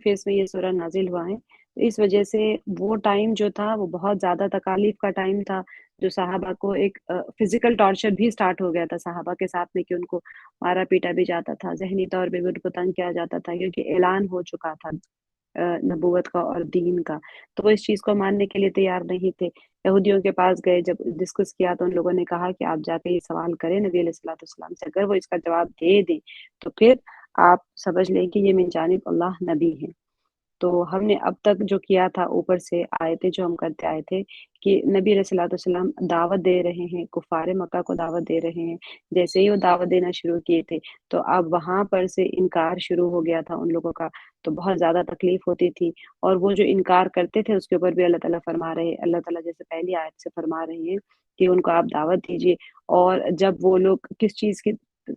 Face میں یہ سورہ نازل ہوا ہے، تو اس وجہ سے وہ ٹائم جو تھا وہ بہت زیادہ تکالیف کا ٹائم تھا، جو صحابہ کو ایک فزیکل ٹارچر بھی سٹارٹ ہو گیا تھا صحابہ کے ساتھ میں، کہ ان کو مارا پیٹا بھی جاتا تھا، ذہنی طور پہ بھی ان کو تنگ کیا جاتا تھا، کیونکہ اعلان ہو چکا تھا نبوت کا اور دین کا، تو وہ اس چیز کو ماننے کے لیے تیار نہیں تھے۔ یہودیوں کے پاس گئے، جب ڈسکس کیا تو ان لوگوں نے کہا کہ آپ جا کے یہ سوال کریں نبی علیہ الصلوۃ والسلام سے، اگر وہ اس کا جواب دے دیں تو پھر آپ سمجھ لیں کہ یہ من جانب اللہ نبی ہے۔ تو ہم نے اب تک جو کیا تھا اوپر سے آیتیں جو ہم کرتے آئے تھے کہ نبی علیہ الصلوۃ والسلام دعوت دے رہے ہیں، کفار مکہ کو دعوت دے رہے ہیں، جیسے ہی وہ دعوت دینا شروع کیے تھے تو اب وہاں پر سے انکار شروع ہو گیا تھا ان لوگوں کا، تو بہت زیادہ تکلیف ہوتی تھی، اور وہ جو انکار کرتے تھے اس کے اوپر بھی اللہ تعالیٰ فرما رہے، اللہ تعالیٰ جیسے پہلی آیت سے فرما رہے ہیں کہ ان کو آپ دعوت دیجیے۔ اور جب وہ لوگ کس چیز کی،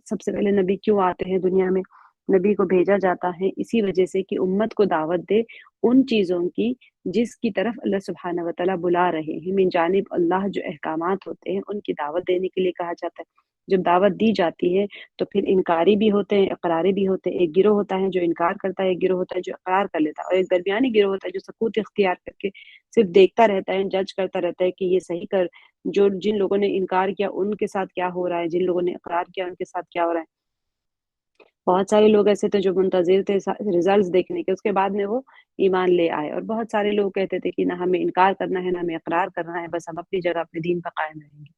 سب سے پہلے نبی کیوں آتے ہیں دنیا میں؟ نبی کو بھیجا جاتا ہے اسی وجہ سے کہ امت کو دعوت دے ان چیزوں کی جس کی طرف اللہ سبحانہ وتعالیٰ بلا رہے ہیں، من جانب اللہ جو احکامات ہوتے ہیں ان کی دعوت دینے کے لیے کہا جاتا ہے۔ جب دعوت دی جاتی ہے تو پھر انکاری بھی ہوتے ہیں، اقراری بھی ہوتے ہیں، ایک گروہ ہوتا ہے جو انکار کرتا ہے، ایک گروہ ہوتا ہے جو اقرار کر لیتا ہے، اور ایک درمیانی گروہ ہوتا ہے جو سکوت اختیار کر کے صرف دیکھتا رہتا ہے، جج کرتا رہتا ہے کہ یہ صحیح کر، جو جن لوگوں نے انکار کیا ان کے ساتھ کیا ہو رہا ہے، جن لوگوں نے اقرار کیا ان کے ساتھ کیا ہو رہا ہے۔ بہت سارے لوگ ایسے تھے جو منتظر تھے ریزلٹس دیکھنے کے، اس کے بعد میں وہ ایمان لے آئے، اور بہت سارے لوگ کہتے تھے کہ نہ ہمیں انکار کرنا ہے نہ ہمیں اقرار کرنا ہے، بس ہم اپنی جگہ اپنے دین پر قائم رہیں گے۔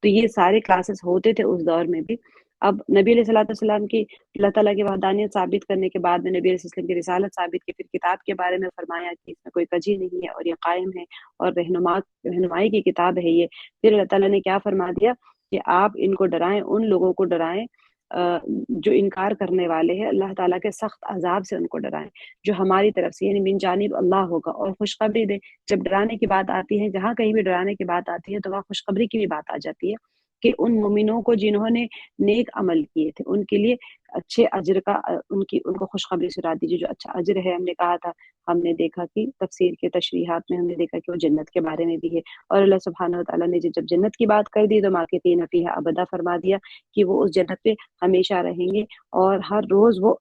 تو یہ سارے کلاسز ہوتے تھے اس دور میں بھی۔ اب نبی علیہ الصلوۃ والسلام کی اللہ تعالیٰ کی وحدانیت ثابت کرنے کے بعد میں نبی علیہ السلام کی رسالت ثابت کی، پھر کتاب کے بارے میں فرمایا کہ اس میں کوئی کجی نہیں ہے اور یہ قائم ہے اور رہنمائی کی کتاب ہے یہ۔ پھر اللہ تعالیٰ نے کیا فرما دیا کہ آپ ان کو ڈرائیں، ان لوگوں کو ڈرائیں جو انکار کرنے والے ہیں، اللہ تعالیٰ کے سخت عذاب سے ان کو ڈرائیں جو ہماری طرف سے یعنی من جانب اللہ ہوگا، اور خوشخبری دیں۔ جب ڈرانے کی بات آتی ہے، جہاں کہیں بھی ڈرانے کی بات آتی ہے تو وہاں خوشخبری کی بھی بات آ جاتی ہے کہ ان مومنوں کو جنہوں نے نیک عمل کیے تھے ان کے لیے اچھے اجر کا ان کو خوشخبری سنا دیجیے، جو اچھا اجر ہے۔ ہم نے کہا تھا، ہم نے دیکھا کہ تفسیر کے تشریحات میں ہم نے دیکھا کہ وہ جنت کے بارے میں بھی ہے، اور اللہ سبحانہ وتعالیٰ نے جب جنت کی بات کر دی تو ماکثین فیہا ابدا فرما دیا کہ وہ اس جنت پہ ہمیشہ رہیں گے، اور ہر روز وہ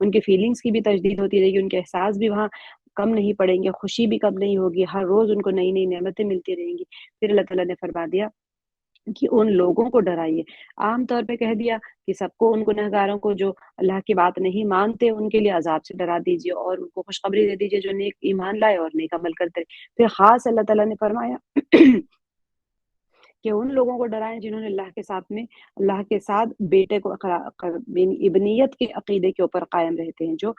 ان کے فیلنگز کی بھی تجدید ہوتی رہے گی، ان کے احساس بھی وہاں کم نہیں پڑیں گے، خوشی بھی کم نہیں ہوگی، ہر روز ان کو نئی نئی نعمتیں ملتی رہیں گی۔ پھر اللہ تعالیٰ نے فرما دیا کہ ان لوگوں کو ڈرائیے، عام طور پہ کہہ دیا کہ سب کو، ان گنہگاروں کو جو اللہ کی بات نہیں مانتے ان کے لیے عذاب سے ڈرا دیجیے، اور ان کو خوشخبری دے دیجیے جو نیک ایمان لائے اور نیک عمل کرتے رہے۔ پھر خاص اللہ تعالیٰ نے فرمایا کہ ان لوگوں کو ڈرائیں جنہوں نے اللہ کے ساتھ بیٹے کو ابنیت کے عقیدے کے اوپر قائم رہتے ہیں، جو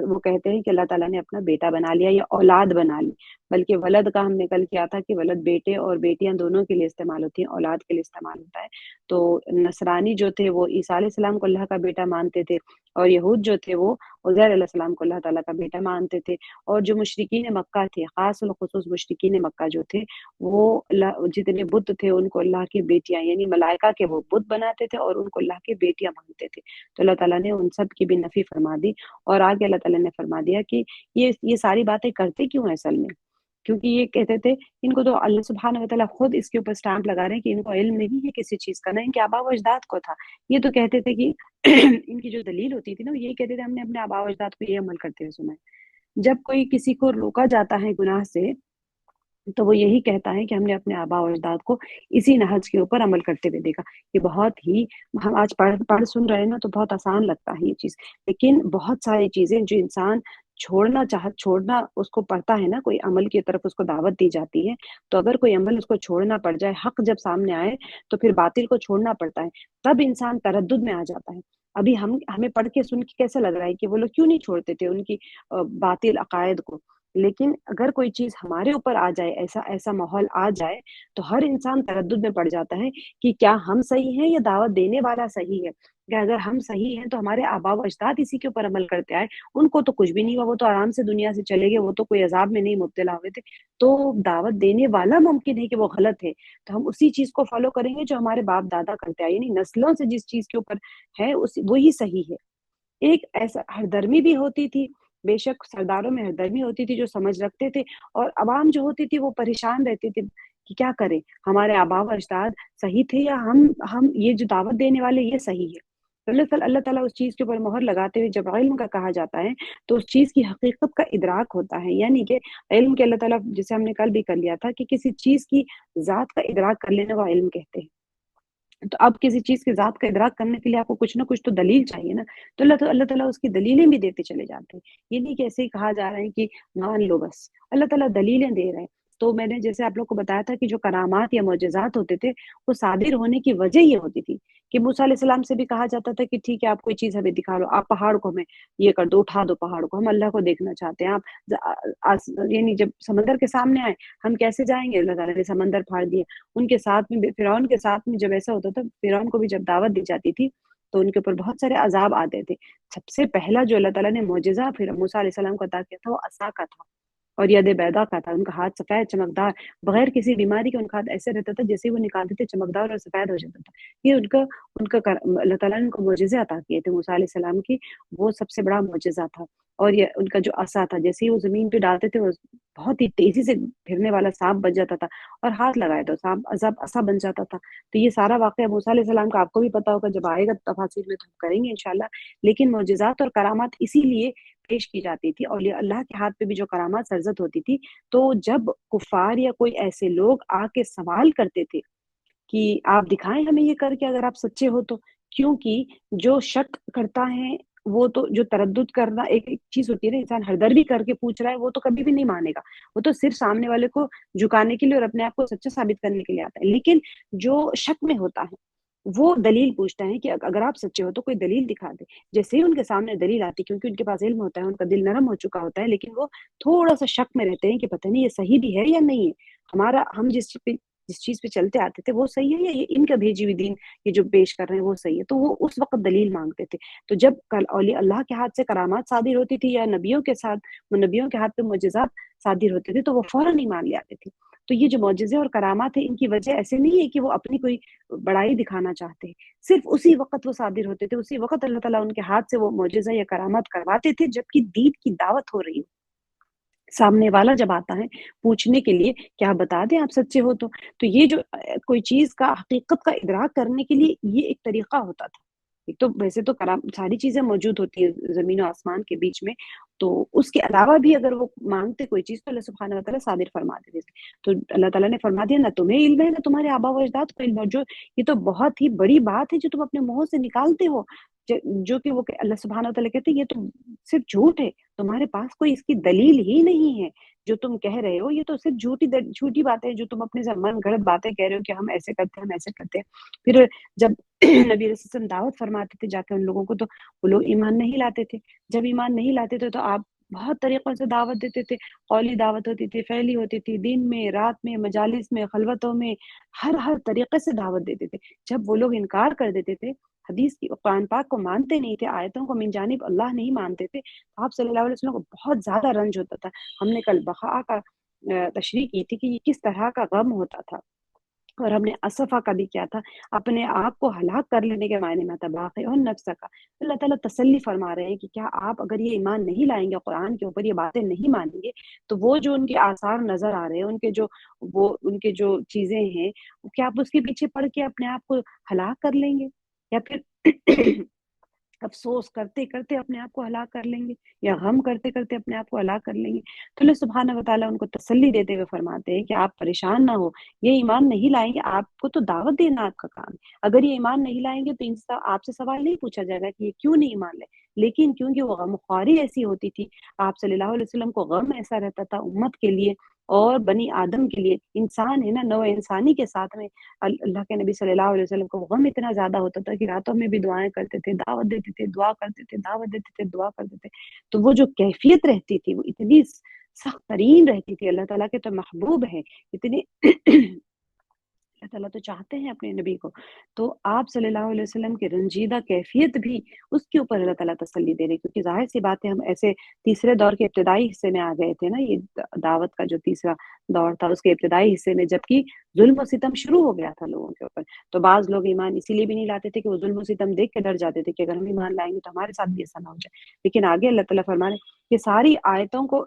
وہ کہتے ہیں کہ اللہ تعالیٰ نے اپنا بیٹا بنا لیا یا اولاد بنا لی، بلکہ ولد کا ہم نے کل کیا تھا کہ ولد بیٹے اور بیٹیاں دونوں کے لیے استعمال ہوتی ہیں، اولاد کے لیے استعمال ہوتا ہے۔ تو نصرانی جو تھے وہ عیسیٰ علیہ السلام کو اللہ کا بیٹا مانتے تھے، اور یہود جو تھے وہ عزیر علیہ السلام کو اللہ تعالیٰ کا بیٹا مانتے تھے، اور جو مشرکین مکہ تھے، خاص الخصوص مشرکین مکہ جو تھے، وہ جتنے بت تھے ان کو اللہ کی بیٹیاں یعنی ملائکہ کے وہ بت بناتے تھے اور ان کو اللہ کی بیٹیاں مانتے تھے۔ تو اللہ تعالیٰ نے ان سب کی بھی نفی فرما دی، اور آگے اللہ تعالیٰ نے فرما دیا کہ یہ ساری باتیں کرتے کیوں ہیں اصل میں؟ کیونکہ یہ کہتے تھے، ان کو تو اللہ سبحانہ وتعالیٰ خود اس کے اوپر سٹامپ لگا رہے ہیں کہ ان کو علم نہیں ہے کسی چیز کا، نہ ان کے آباء و اجداد کو تھا۔ یہ تو کہتے تھے کہ ان کی جو دلیل ہوتی تھی نا، وہ یہ کہتے تھے ہم نے اپنے آباء و اجداد کو یہ عمل کرتے ہوئے سنا ہے۔ جب کوئی کسی کو روکا جاتا ہے گناہ سے تو وہ یہی کہتا ہے کہ ہم نے اپنے آباء و اجداد کو اسی نہج کے اوپر عمل کرتے ہوئے دیکھا۔ یہ بہت ہی، ہم آج پڑھ سن رہے ہیں نا تو بہت آسان لگتا ہے یہ چیز، لیکن بہت ساری چیزیں جو انسان چھوڑنا اس کو پڑتا ہے نا، کوئی عمل کی طرف اس کو دعوت دی جاتی ہے، تو اگر کوئی عمل اس کو چھوڑنا پڑ جائے، حق جب سامنے آئے تو پھر باطل کو چھوڑنا پڑتا ہے، تب انسان تردد میں آ جاتا ہے۔ ابھی ہمیں پڑھ کے سن کے کیسا لگ رہا ہے کہ وہ لوگ کیوں نہیں چھوڑتے تھے ان کی باطل عقائد کو، لیکن اگر کوئی چیز ہمارے اوپر آ جائے، ایسا ماحول آ جائے، تو ہر انسان تردد میں پڑ جاتا ہے کہ کیا ہم صحیح ہیں یا دعوت دینے والا صحیح ہے؟ کہ اگر ہم صحیح ہیں تو ہمارے آباء و اجداد اسی کے اوپر عمل کرتے آئے، ان کو تو کچھ بھی نہیں ہوا، وہ تو آرام سے دنیا سے چلے گئے، وہ تو کوئی عذاب میں نہیں مبتلا ہوئے تھے، تو دعوت دینے والا ممکن ہے کہ وہ غلط ہے، تو ہم اسی چیز کو فالو کریں گے جو ہمارے باپ دادا کرتے آئے، یعنی نسلوں سے جس چیز کے اوپر ہے وہی صحیح ہے۔ ایک ایسا ہردرمی بھی ہوتی تھی، بے شک سرداروں میں ہردرمی ہوتی تھی جو سمجھ رکھتے تھے، اور عوام جو ہوتی تھی وہ پریشان رہتی تھی کہ کیا کریں، ہمارے آباء و اجداد صحیح تھے یا ہم یہ جو دعوت دینے والے یہ صحیح ہے۔ تو اللہ تعالیٰ اس چیز کے اوپر مہر لگاتے ہوئے جب علم کا کہا جاتا ہے تو اس چیز کی حقیقت کا ادراک ہوتا ہے، یعنی کہ علم کے اللہ تعالیٰ، جسے ہم نے کل بھی کر لیا تھا کہ کسی چیز کی ذات کا ادراک کر لینے کو علم کہتے ہیں۔ تو اب کسی چیز کی ذات کا ادراک کرنے کے لیے آپ کو کچھ نہ کچھ تو دلیل چاہیے نا، تو اللہ تعالیٰ اس کی دلیلیں بھی دیتے چلے جاتے ہیں۔ یہ نہیں کہ ایسے ہی کہا جا رہا ہے کہ مان لو بس، اللہ تعالیٰ دلیلیں دے رہے ہیں۔ تو میں نے جیسے آپ لوگ کو بتایا تھا کہ جو کرامات یا معجزات ہوتے تھے وہ صادر ہونے کی وجہ یہ ہوتی تھی کہ موسیٰ علیہ السلام سے بھی کہا جاتا تھا کہ ٹھیک ہے آپ کوئی چیز ہمیں دکھا لو، آپ پہاڑ کو ہمیں یہ کر دو، اٹھا دو پہاڑ کو، ہم اللہ کو دیکھنا چاہتے ہیں۔ یعنی جب سمندر کے سامنے آئے ہم کیسے جائیں گے، اللہ تعالیٰ نے سمندر پھاڑ دیا۔ ان کے ساتھ میں فرعون کے ساتھ میں جب ایسا ہوتا تھا، فرعون کو بھی جب دعوت دی جاتی تھی تو ان کے اوپر بہت سارے عذاب آتے تھے۔ سب سے پہلا جو اللہ تعالیٰ نے معجزہ پھر موسیٰ علیہ السلام کو عطا کیا تھا وہ عصا کا تھا اور ید بیضا کا تھا۔ ان کا ہاتھ سفید چمکدار، بغیر کسی بیماری کے ان کا ہاتھ ایسے رہتا تھا جیسے وہ نکالتے تھے چمکدار اور سفید ہو جاتا تھا۔ یہ اللہ تعالیٰ نے ان کو معجزے عطا کیے تھے موسیٰ علیہ السلام کی، وہ سب سے بڑا معجزہ تھا۔ اور یہ ان کا جو عصا تھا، جیسے ہی وہ زمین پہ ڈالتے تھے وہ بہت ہی تیزی سے پھرنے والا سانپ بن جاتا تھا، اور ہاتھ لگائے تو سانپ عصا بن جاتا تھا۔ تو یہ سارا واقعہ موسیٰ علیہ السلام کا آپ کو بھی پتا ہوگا، جب آئے گا تفاصیل میں تو ہم کریں گے انشاءاللہ۔ لیکن معجزات اور کرامات اسی لیے پیش کی جاتی تھی، اور یہ اللہ کے ہاتھ پہ بھی جو کرامات سرزد ہوتی تھی، تو جب کفار یا کوئی ایسے لوگ آ کے سوال کرتے تھے کہ آپ دکھائیں ہمیں یہ کر کے اگر آپ سچے ہو تو، کیونکہ جو شک کرتا ہے وہ تو، جو تردد کرنا ایک چیز ہوتی ہے نا، انسان ہر در بھی کر کے پوچھ رہا ہے وہ تو کبھی بھی نہیں مانے گا، وہ تو صرف سامنے والے کو جھکانے کے لیے اور اپنے آپ کو سچا ثابت کرنے کے لیے آتا ہے۔ لیکن جو شک میں ہوتا ہے وہ دلیل پوچھتا ہے کہ اگر آپ سچے ہو تو کوئی دلیل دکھا دے۔ جیسے ہی ان کے سامنے دلیل آتی، کیونکہ ان کے پاس علم ہوتا ہے، ان کا دل نرم ہو چکا ہوتا ہے، لیکن وہ تھوڑا سا شک میں رہتے ہیں کہ پتہ نہیں یہ صحیح بھی ہے یا نہیں ہے، ہم جس چیز پہ چلتے آتے تھے وہ صحیح ہے یا یہ ان کا بھیجی ہوئی دین یہ جو پیش کر رہے ہیں وہ صحیح ہے، تو وہ اس وقت دلیل مانگتے تھے۔ تو جب اولیاء اللہ کے ہاتھ سے کرامات صادر ہوتی تھی یا نبیوں کے ہاتھ پہ معجزات صادر ہوتے تھے تو وہ فوراً ایمان لے آتے تھے۔ تو یہ جو معجزے اور کرامات ہیں، ان کی وجہ ایسے نہیں ہے کہ وہ اپنی کوئی بڑائی دکھانا چاہتے ہیں، صرف اسی وقت وہ صادر ہوتے تھے، اسی وقت اللہ تعالیٰ ان کے ہاتھ سے وہ معجزہ یا کرامات کرواتے تھے جبکہ دین کی دعوت ہو رہی ہو۔ سامنے والا جب آتا ہے پوچھنے کے لیے کہ آپ بتا دیں آپ سچے ہو تو یہ جو کوئی چیز کا حقیقت کا ادراک کرنے کے لیے یہ ایک طریقہ ہوتا تھا۔ ایک تو ویسے تو ساری چیزیں موجود ہوتی ہیں زمین و آسمان کے بیچ میں، تو اس کے علاوہ بھی اگر وہ مانگتے کوئی چیز تو اللہ سبحانہ وتعالیٰ صادر فرما دیتے تھے۔ تو اللہ تعالیٰ نے فرما دیا نہ تمہیں علم ہے نہ تمہارے آبا و اجداد کو علم ہے، جو یہ تو بہت ہی بڑی بات ہے جو تم اپنے منہوں سے نکالتے ہو، جو کہ وہ اللہ سبحانہ وتعالیٰ کہتے ہیں یہ تو صرف جھوٹ ہے، تمہارے پاس کوئی اس کی دلیل ہی نہیں ہے جو تم کہہ رہے ہو، یہ تو صرف جھوٹی باتیں جو تم اپنے سے من گھڑت باتیں کہہ رہے ہو کہ ہم ایسے کرتے ہیں ہم ایسے کرتے ہیں۔ پھر جب نبی علیہ الصلوۃ والسلام دعوت فرماتے تھے جا کے ان لوگوں کو، تو وہ لوگ ایمان نہیں لاتے تھے۔ جب ایمان نہیں لاتے تھے تو آپ بہت طریقوں سے دعوت دیتے تھے، قولی دعوت ہوتی تھی، فعلی ہوتی تھی، دن میں، رات میں، مجالس میں، خلوتوں میں، ہر طریقے سے دعوت دیتے تھے۔ جب وہ لوگ انکار کر دیتے تھے، حدیث کی قرآن پاک کو مانتے نہیں تھے، آیتوں کو من جانب اللہ نہیں مانتے تھے، تو آپ صلی اللہ علیہ وسلم کو بہت زیادہ رنج ہوتا تھا۔ ہم نے کل بقاء کا تشریح کی تھی کہ یہ کس طرح کا غم ہوتا تھا، اور ہم نے اسفا کا بھی کیا تھا، اپنے آپ کو ہلاک کر لینے کے معنی میں تھا، باقی اور نفس کا۔ اللہ تعالیٰ تسلی فرما رہے ہیں کہ کیا آپ اگر یہ ایمان نہیں لائیں گے، قرآن کے اوپر یہ باتیں نہیں مانیں گے، تو وہ جو ان کے آثار نظر آ رہے ہیں، ان کے جو چیزیں ہیں، کیا آپ اس کے پیچھے پڑھ کے اپنے آپ کو ہلاک کر لیں گے، یا پھر افسوس کرتے کرتے اپنے آپ کو ہلاک کر لیں گے، یا غم کرتے کرتے اپنے آپ کو ہلاک کر لیں گے؟ تو اللہ سبحانہ وتعالیٰ ان کو تسلی دیتے ہوئے فرماتے ہیں کہ آپ پریشان نہ ہو، یہ ایمان نہیں لائیں گے، آپ کو تو دعوت دینا آپ کا کام ہے۔ اگر یہ ایمان نہیں لائیں گے تو آپ سے سوال نہیں پوچھا جائے گا کہ یہ کیوں نہیں ایمان لے، لیکن کیونکہ وہ غم خواری ایسی ہوتی تھی، آپ صلی اللہ علیہ وسلم کو غم ایسا رہتا تھا امت کے لیے اور بنی آدم کے لیے، انسان ہے نا، نوع انسانی کے ساتھ میں اللہ کے نبی صلی اللہ علیہ وسلم کو غم اتنا زیادہ ہوتا تھا کہ راتوں میں بھی دعائیں کرتے تھے، دعوت دیتے تھے، دعا کرتے تھے، دعوت دیتے تھے، دعا کرتے تھے۔ تو وہ جو کیفیت رہتی تھی وہ اتنی سخت ترین رہتی تھی۔ اللہ تعالیٰ کے تو محبوب ہیں اتنے اللہ تعالیٰ تو چاہتے ہیں اپنے نبی کو، تو آپ صلی اللہ علیہ وسلم کی رنجیدہ کیفیت بھی اس کے اوپر اللہ تعالیٰ تسلی دے رہے، کیونکہ ظاہر سی بات ہے ہم ایسے تیسرے دور کے ابتدائی حصے میں آ گئے تھے نا، یہ دعوت کا جو تیسرا دور تھا اس کے ابتدائی حصے میں، جبکہ ظلم و ستم شروع ہو گیا تھا لوگوں کے اوپر، تو بعض لوگ ایمان اسی لیے بھی نہیں لاتے تھے کہ وہ ظلم و ستم دیکھ کے ڈر جاتے تھے کہ اگر ہم ایمان لائیں گے تو ہمارے ساتھ بھی ایسا نہ ہو جائے۔ لیکن آگے اللہ تعالیٰ فرما رہے کہ ساری آیتوں کو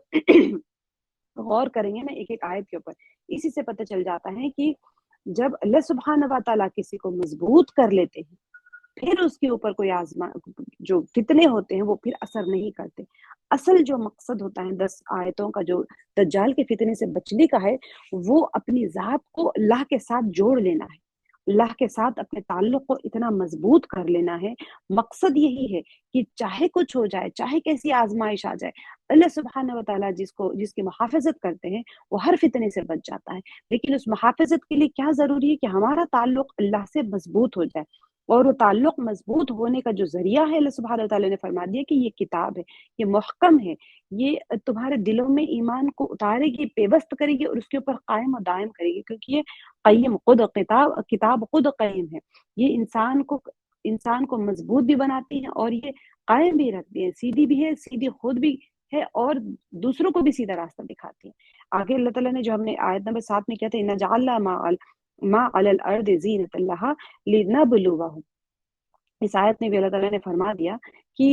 غور کریں گے نا ایک ایک آیت کے اوپر، اسی سے پتہ چل جاتا ہے کہ جب اللہ سبحانہ و تعالیٰ کسی کو مضبوط کر لیتے ہیں پھر اس کے اوپر کوئی جو فتنے ہوتے ہیں وہ پھر اثر نہیں کرتے۔ اصل جو مقصد ہوتا ہے 10 آیتوں کا، جو دجال کے فتنے سے بچنے کا ہے، وہ اپنی ذات کو اللہ کے ساتھ جوڑ لینا ہے، اللہ کے ساتھ اپنے تعلق کو اتنا مضبوط کر لینا ہے۔ مقصد یہی ہے کہ چاہے کچھ ہو جائے، چاہے کیسی آزمائش آ جائے، اللہ سبحانہ و تعالیٰ جس کی محافظت کرتے ہیں وہ ہر فتنے سے بچ جاتا ہے۔ لیکن اس محافظت کے لیے کیا ضروری ہے کہ ہمارا تعلق اللہ سے مضبوط ہو جائے، اور وہ تعلق مضبوط ہونے کا جو ذریعہ ہے، اللہ سبحانہ و تعالیٰ نے فرما دیا کہ یہ کتاب ہے، یہ محکم ہے، یہ تمہارے دلوں میں ایمان کو اتارے گی، پیوست کرے گی، اور اس کے اوپر قائم و دائم کرے گی، کیونکہ یہ قیم خود کتاب خود قیم ہے۔ یہ انسان کو مضبوط بھی بناتی ہے اور یہ قائم بھی رکھتی ہے، سیدھی بھی ہے، سیدھی خود بھی ہے، اور دوسروں کو بھی سیدھا راستہ دکھاتی ہے۔ آگے اللہ تعالیٰ نے جو ہم نے آیت نمبر 7 میں کیا تھا، اِنَّا جَعَلْنَا مَا عَلَى الْأَرْضِ زِينَةً لَهَا لِنَبْلُوَهُمْ، اس آیت میں بھی اللہ تعالیٰ نے فرما دیا کہ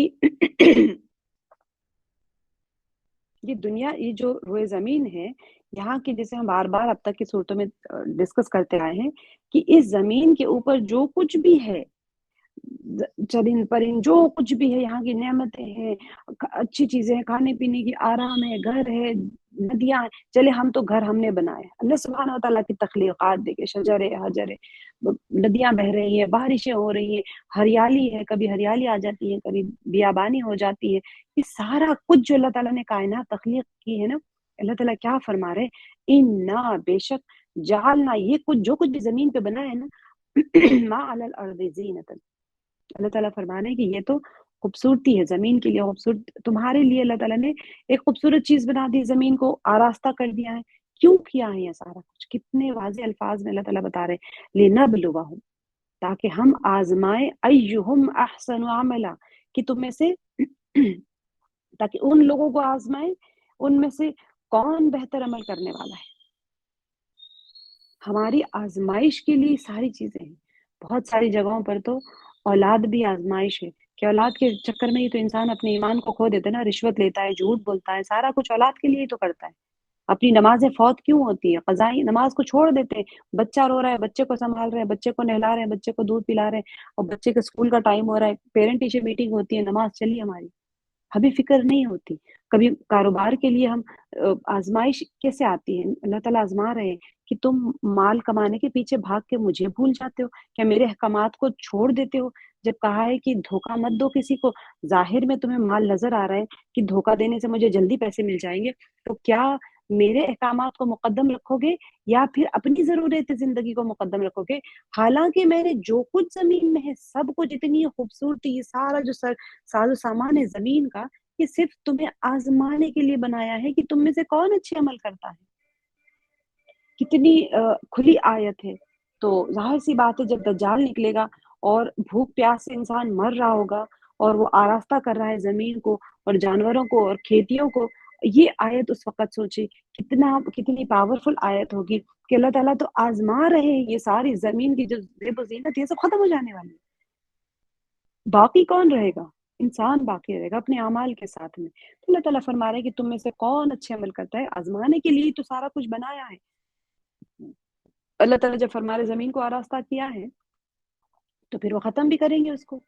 یہ دنیا، یہ جو روئے زمین ہے یہاں کی، جیسے ہم بار بار اب تک کی صورتوں میں ڈسکس کرتے آئے ہیں کہ اس زمین کے اوپر جو کچھ بھی ہے، چرند پرند جو کچھ بھی ہے، یہاں کی نعمتیں ہیں، اچھی چیزیں ہیں، کھانے پینے کی آرام ہے، گھر ہے، ندیاں ہیں، چلے ہم تو گھر ہم نے بنائے، اللہ سبحانہ و تعالیٰ کی تخلیقات دیکھے، شجر ہے، حجر ہے، ندیاں بہ رہی ہیں، بارشیں ہو رہی ہیں، ہریالی ہے، کبھی ہریالی آ جاتی ہے، کبھی بیابانی ہو جاتی ہے، یہ سارا کچھ جو اللہ تعالیٰ نے کائنات تخلیق کی ہے نا، اللہ تعالیٰ کیا فرما رہے، اِنَّا بے شک، جعلنا یہ کچھ جو کچھ بھی زمین پہ بنا ہے نا، ما علی الارض زینۃ، اللہ تعالیٰ فرما رہے ہیں کہ یہ تو خوبصورتی ہے، زمین کے لیے خوبصورت، تمہارے لیے اللہ تعالیٰ نے ایک خوبصورت چیز بنا دی، زمین کو آراستہ کر دیا ہے۔ کیوں کیا ہے یہ سارا کچھ؟ کتنے واضح الفاظ میں اللہ تعالیٰ بتا رہے ہیں، لِنَبْلُوَهُمْ، تاکہ ہم آزمائیں، ایہم احسن عملا، کہ تم میں سے تاکہ ان لوگوں کو آزمائیں ان میں سے کون بہتر عمل کرنے والا ہے۔ ہماری آزمائش کے لیے ساری چیزیں ہیں۔ بہت ساری جگہوں پر تو اولاد بھی آزمائش ہے، کہ اولاد کے چکر میں ہی تو انسان اپنے ایمان کو کھو دیتا ہے نا، رشوت لیتا ہے، جھوٹ بولتا ہے، سارا کچھ اولاد کے لیے ہی تو کرتا ہے۔ اپنی نمازیں فوت کیوں ہوتی ہے؟ قضائی نماز کو چھوڑ دیتے ہیں، بچہ رو رہا ہے، بچے کو سنبھال رہے ہیں، بچے کو نہلا رہے ہیں، بچے کو دودھ پلا رہے ہیں، اور بچے کے اسکول کا ٹائم ہو رہا ہے، پیرنٹ ٹیچر میٹنگ ہوتی ہے، نماز چلی ہماری، ہمیں فکر نہیں ہوتی۔ کبھی کاروبار کے لیے ہم آزمائش کیسے آتی ہے؟ اللہ تعالیٰ آزما رہے ہیں کہ تم مال کمانے کے پیچھے بھاگ کے مجھے بھول جاتے ہو، کیا میرے احکامات کو چھوڑ دیتے ہو؟ جب کہا ہے کہ دھوکہ مت دو کسی کو، ظاہر میں تمہیں مال نظر آ رہا ہے کہ دھوکہ دینے سے مجھے جلدی پیسے مل جائیں گے، تو کیا میرے احکامات کو مقدم رکھو گے یا پھر اپنی ضرورت زندگی کو مقدم رکھو گے؟ حالانکہ میں نے جو کچھ زمین میں ہے، سب کچھ، اتنی خوبصورتی، یہ سارا جو ساز و سامان ہے زمین کا، یہ صرف تمہیں آزمانے کے لیے بنایا ہے کہ تم میں سے کون اچھے عمل کرتا ہے۔ کتنی کھلی آیت ہے۔ تو ظاہر سی بات ہے، جب دجال نکلے گا اور بھوک پیاس سے انسان مر رہا ہوگا اور وہ آراستہ کر رہا ہے زمین کو اور جانوروں کو اور کھیتیوں کو، یہ آیت اس وقت سوچی کتنی پاورفل آیت ہوگی کہ اللہ تعالیٰ تو آزما رہے ہیں، یہ ساری زمین کی جو زیب و زینت یہ سب ختم ہو جانے والی ہے، باقی کون رہے گا؟ انسان باقی رہے گا اپنے اعمال کے ساتھ میں۔ تو اللہ تعالیٰ فرما رہے ہیں کہ تم میں سے کون اچھے عمل کرتا ہے، آزمانے کے لیے تو سارا کچھ بنایا ہے۔ اللہ تعالیٰ جب فرما رہے زمین کو آراستہ کیا ہے تو پھر وہ ختم بھی کریں گے اس کو۔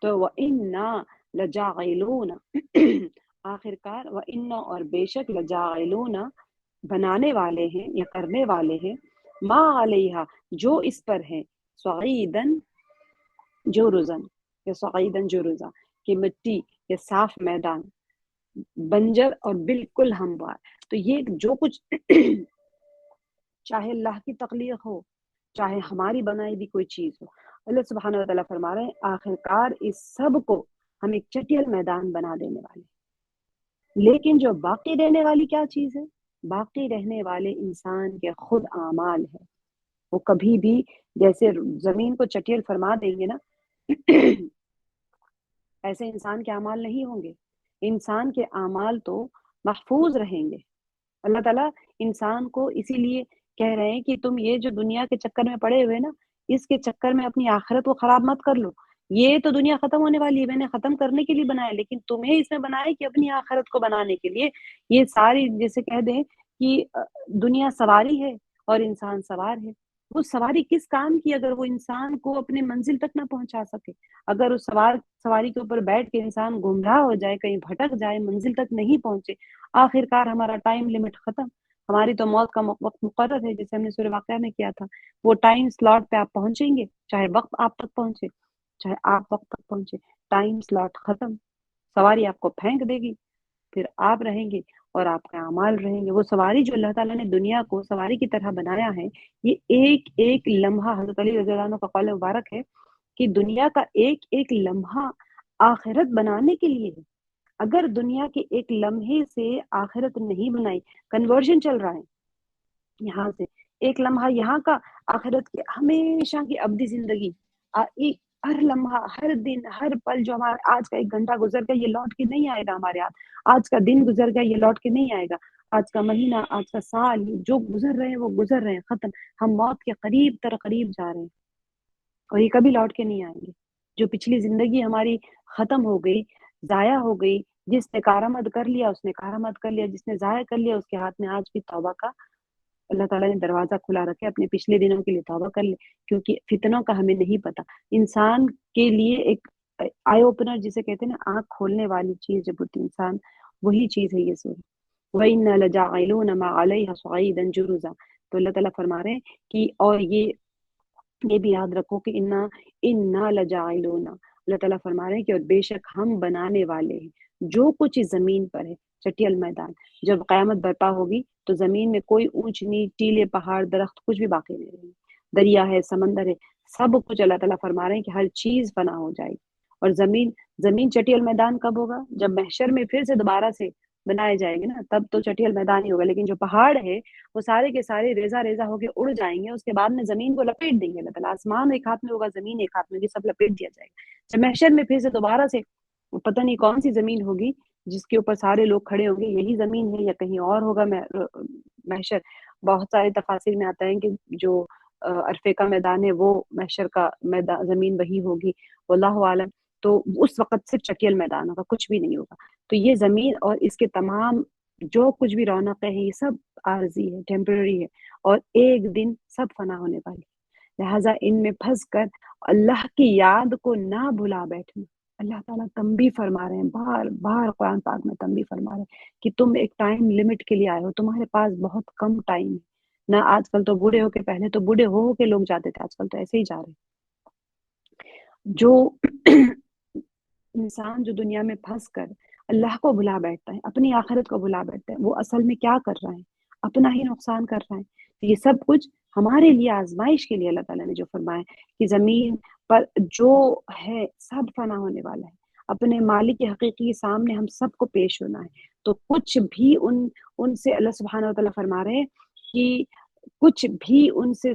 تو وَإِنَّا لَجَاعِلُونَ، آخر کار وَإِنَّا، اور بے شک، لَجَاعِلُونَ، بنانے والے ہیں یا کرنے والے ہیں، ما علیہا، جو اس پر ہے، صعیدن جرزن، یا صعیدن جرزا، کہ مٹی یا صاف میدان، بنجر اور بالکل ہموار۔ تو یہ جو کچھ چاہے اللہ کی تخلیق ہو، چاہے ہماری بنائی بھی کوئی چیز ہو، اللہ سبحانہ و تعالیٰ فرما رہے ہیں آخر کار اس سب کو ہم ایک چٹیل میدان بنا دینے والے۔ لیکن جو باقی رہنے والی کیا چیز ہے؟ باقی رہنے والے انسان کے خود اعمال ہے۔ وہ کبھی بھی، جیسے زمین کو چٹیل فرما دیں گے نا، ایسے انسان کے اعمال نہیں ہوں گے، انسان کے اعمال تو محفوظ رہیں گے۔ اللہ تعالیٰ انسان کو اسی لیے کہہ رہے ہیں کہ تم یہ جو دنیا کے چکر میں پڑے ہوئے نا، اس کے چکر میں اپنی آخرت کو خراب مت کر لو۔ یہ تو دنیا ختم ہونے والی ہے، میں نے ختم کرنے کے لیے بنایا، لیکن تمہیں اس میں بنایا کہ اپنی آخرت کو بنانے کے لیے۔ یہ ساری، جیسے کہہ دیں کہ دنیا سواری ہے اور انسان سوار ہے۔ وہ سواری کس کام کی اگر وہ انسان کو اپنے منزل تک نہ پہنچا سکے؟ اگر اس سواری کے اوپر بیٹھ کے انسان گمراہ ہو جائے، کہیں بھٹک جائے، منزل تک نہیں پہنچے، آخر کار ہمارا ٹائم لمٹ ختم، ہماری تو موت کا وقت مقرر ہے، جیسے ہم نے سورہ واقعہ میں کیا تھا۔ وہ ٹائم سلاٹ پہ آپ پہنچیں گے، چاہے وقت آپ تک پہنچے، چاہے آپ وقت تک پہنچے، ٹائم سلاٹ ختم، سواری آپ کو پھینک دے گی، پھر آپ رہیں گے اور آپ کے اعمال رہیں گے۔ وہ سواری جو اللہ تعالیٰ نے دنیا کو سواری کی طرح بنایا ہے، یہ ایک ایک لمحہ، حضرت علی رضی اللہ عنہ کا قول مبارک ہے کہ دنیا کا ایک ایک لمحہ آخرت بنانے کے لیے ہے۔ اگر دنیا کے ایک لمحے سے آخرت نہیں بنائی، کنورژن چل رہا ہے یہاں سے، ایک لمحہ یہاں کا آخرت کی ہمیشہ کی ابدی زندگی، ہر لمحہ، ہر دن، ہر پل جو ہمارا آج کا 1 گھنٹہ گزر گیا، یہ لوٹ کے نہیں آئے گا ہمارے ہاتھ، آج کا دن گزر گیا، یہ لوٹ کے نہیں آئے گا، آج کا مہینہ، آج کا سال، جو گزر رہے ہیں وہ گزر رہے ہیں، ختم، ہم موت کے قریب تر قریب جا رہے ہیں اور یہ کبھی لوٹ کے نہیں آئیں گے۔ جو پچھلی زندگی ہماری ختم ہو گئی، ضائع ہو گئی، جس نے کارآمد کر لیا اس نے کارآمد کر لیا، جس نے ضائع کر لیا اس کے ہاتھ میں آج بھی توبہ کا اللہ تعالیٰ نے دروازہ کھلا رکھے، اپنے پچھلے دنوں کے لیے توبہ کر لے، کیونکہ فتنوں کا ہمیں نہیں پتہ۔ انسان کے لیے ایک آئی اوپنر جسے کہتے ہیں نا، آنکھ کھولنے والی چیز جب ہوتی ہے انسان، وہی چیز ہے یہ سورہ۔ وَإِنَّا لَجَاعِلُونَ مَا عَلَيْهَا صَعِيدًا جُرُزًا، تو اللہ تعالیٰ فرما رہے ہیں کہ اور یہ بھی یاد رکھو کہ انا لجاعلون، اللہ تعالیٰ فرما رہے ہیں کہ اور بے شک ہم بنانے والے ہیں جو کچھ اس زمین پر ہے، چٹیل میدان، جب قیامت برپا ہوگی تو زمین میں کوئی اونچ نیچ، ٹیلے، پہاڑ، درخت کچھ بھی باقی نہیں رہے گی، دریا ہے، سمندر ہے، سب کچھ اللہ تعالیٰ فرما رہے ہیں کہ ہر چیز فنا ہو جائے گی۔ اور زمین چٹیل میدان کب ہوگا؟ جب محشر میں پھر سے دوبارہ سے بنائے جائیں گے نا، تب تو چٹیل میدان ہی ہوگا، لیکن جو پہاڑ ہے وہ سارے کے سارے ریزہ ریزہ ہو کے اڑ جائیں گے، اس کے بعد میں زمین کو لپیٹ دیں گے اللہ تعالیٰ، آسمان ایک ہاتھ میں ہوگا، زمین ایک ہاتھ میں ہوگی، سب لپیٹ دیا جائے گا۔ جب محشر میں پھر سے دوبارہ سے پتہ نہیں کون سی زمین ہوگی جس کے اوپر سارے لوگ کھڑے ہوں گے، یہی زمین ہے یا کہیں اور ہوگا محشر، بہت سارے تفاسیر میں آتا ہے کہ جو عرفے کا میدان ہے وہ محشر کا میدان، زمین وہی ہوگی، واللہ عالم۔ تو اس وقت صرف چٹیل میدان ہوگا، کچھ بھی نہیں ہوگا۔ تو یہ زمین اور اس کے تمام جو کچھ بھی رونقیں ہیں، یہ سب عارضی ہے، ٹیمپرری ہے، اور ایک دن سب فنا ہونے والی ہے۔ لہٰذا ان میں پھنس کر اللہ کی یاد کو نہ بھلا بیٹھنا۔ اللہ تعالیٰ تنبیہ فرما رہے ہیں، بار بار قرآن پاک میں تنبیہ فرما رہے ہیں کہ تم ایک ٹائم لمٹ کے لیے آئے ہو، تمہارے پاس بہت کم ٹائم ہے۔ نہ آج کل تو بوڑھے ہو کے، پہلے تو بوڑھے ہو کے لوگ جاتے تھے، آج کل تو ایسے ہی جا رہے ہیں۔ جو انسان جو دنیا میں پھنس کر اللہ کو بھلا بیٹھتا ہے، اپنی آخرت کو بھلا بیٹھتا ہے، وہ اصل میں کیا کر رہا ہے؟ اپنا ہی نقصان کر رہا ہے۔ تو یہ سب کچھ ہمارے لیے آزمائش کے لیے اللہ تعالیٰ نے جو فرمایا کہ زمین پر جو ہے سب فنا ہونے والا ہے، اپنے مالک حقیقی کے سامنے ہم سب کو پیش ہونا ہے۔ تو کچھ بھی ان سے اللہ سبحانہ و تعالیٰ فرما رہے ہیں کہ کچھ بھی ان سے